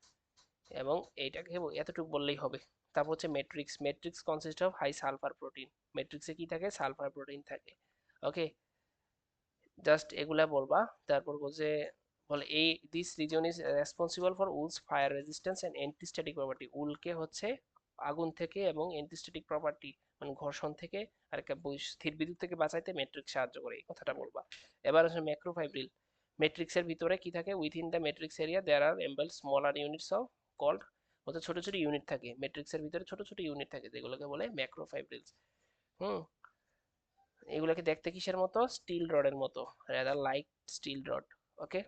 এবং এইটাকে এতটুকু বললেই হবে। তারপর হচ্ছে matrix, matrix consist of high sulphur protein, ম্যাট্রিক্সে কি থাকে, সালফার প্রোটিন থাকে। ওকে, জাস্ট এগুলা বলবা। তারপর বলছে, বলে এই this reason is responsible for wool's fire resistance and antistatic property, উলকে হচ্ছে আগুন থেকে এবং অ্যান্টিস্ট্যাটিক প্রপার্টি মানে ঘর্ষণ থেকে আর একটা স্থির বিদ্যুৎ থেকে বাঁচাইতে ম্যাট্রিক্স সাহায্য করে, এই কথাটা বলবা। এবার হচ্ছে ম্যাক্রোফাইব্রিল, ম্যাট্রিক্সের ভিতরে কি থাকে, within the matrix area there are embedded smaller units of called, হচ্ছে ছোট ছোট ইউনিট থাকে ম্যাট্রিক্সের ভিতরে, ছোট ছোট ইউনিট থাকে যেগুলোকে বলে ম্যাক্রোফাইব্রিলস। হুম, এগুলোকে দেখতে কিসের মতো, স্টিল রডের মতো, রেদার লাইক স্টিল রড। ওকে,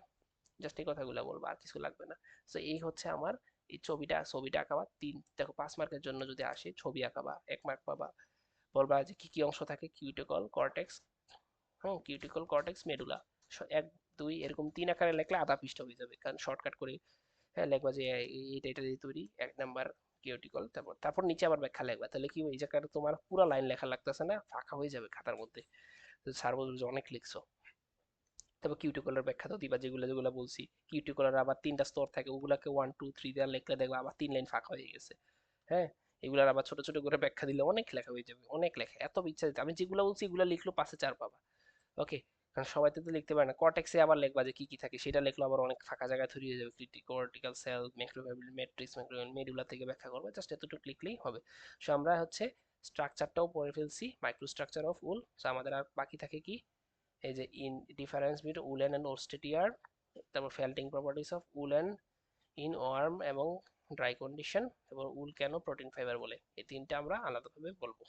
জাস্ট এই কথাগুলো বলবো, আর কিছু লাগবে না। তো এই হচ্ছে আমার এই ছবিটা আঁকাবা, দেখো 5 মার্কের জন্য যদি আসে ছবি আঁকাবা 1 মার্ক পাবা। বলবা যে কি কি অংশ থাকে, cuticle cortex, cuticle cortex medulla, 1 2 এরকম 3 আকারে লেখলে আধা পৃষ্ঠা হয়ে যাবে, কারণ শর্টকাট করে। হ্যাঁ, লেখবা যে এটা দিয়ে তৈরি 1 নাম্বার কিউটিকল, তারপর নিচে আবার ব্যাখ্যা লেখবা, তাহলে কি এই জায়গাটা তোমার পুরো লাইন লেখা লাগতেছে না, ফাঁকা হয়ে যাবে খাতার মধ্যে, স্যার বলবে যে অনেক লিখছো। তারপর কিউটিকলের ব্যাখ্যা তো দিবা, যেগুলো যেগুলো বলছি, কিউটিকলের আবার 3টা স্তর থাকে, ওগুলাকে 1 2 3 দেওয়া লিখলে দেখবা আবার 3 লাইন ফাঁকা হয়ে গেছে। হ্যাঁ, এগুলার আবার ছোট ছোট করে ব্যাখ্যা দিলে অনেক লেখা হয়ে যাবে, অনেক লেখা, এত ইচ্ছা আমি যেগুলো বলছি এগুলো লিখলো 5-এ 4 পাবা। ওকে, কারণ সবাই তো লিখতে পারে না, কর্টেক্সে আবার লিখবা যে কি কি থাকে, সেটা লিখলো আবার অনেক ফাঁকা জায়গায় ধরিয়ে যাবে, কর্টিক্যাল সেল, ম্যাক্রোফাইব্রিল, ম্যাট্রিক্স, মেডুলা থেকে ব্যাখ্যা করবে, জাস্ট এতটুকু লিখলেই হবে। সো আমরা হচ্ছে স্ট্রাকচারটাও পড়ে ফেলছি, micro structure of wool. So আমাদের আর বাকি থাকে কি, এই যে in difference between woollen and worsted yarn, তারপর felting properties of woollen in warm এবং ড্রাই কন্ডিশন এবং উল কেন প্রোটিন ফাইবার বলে, এই তিনটা আমরা আলাদাভাবে বলবো।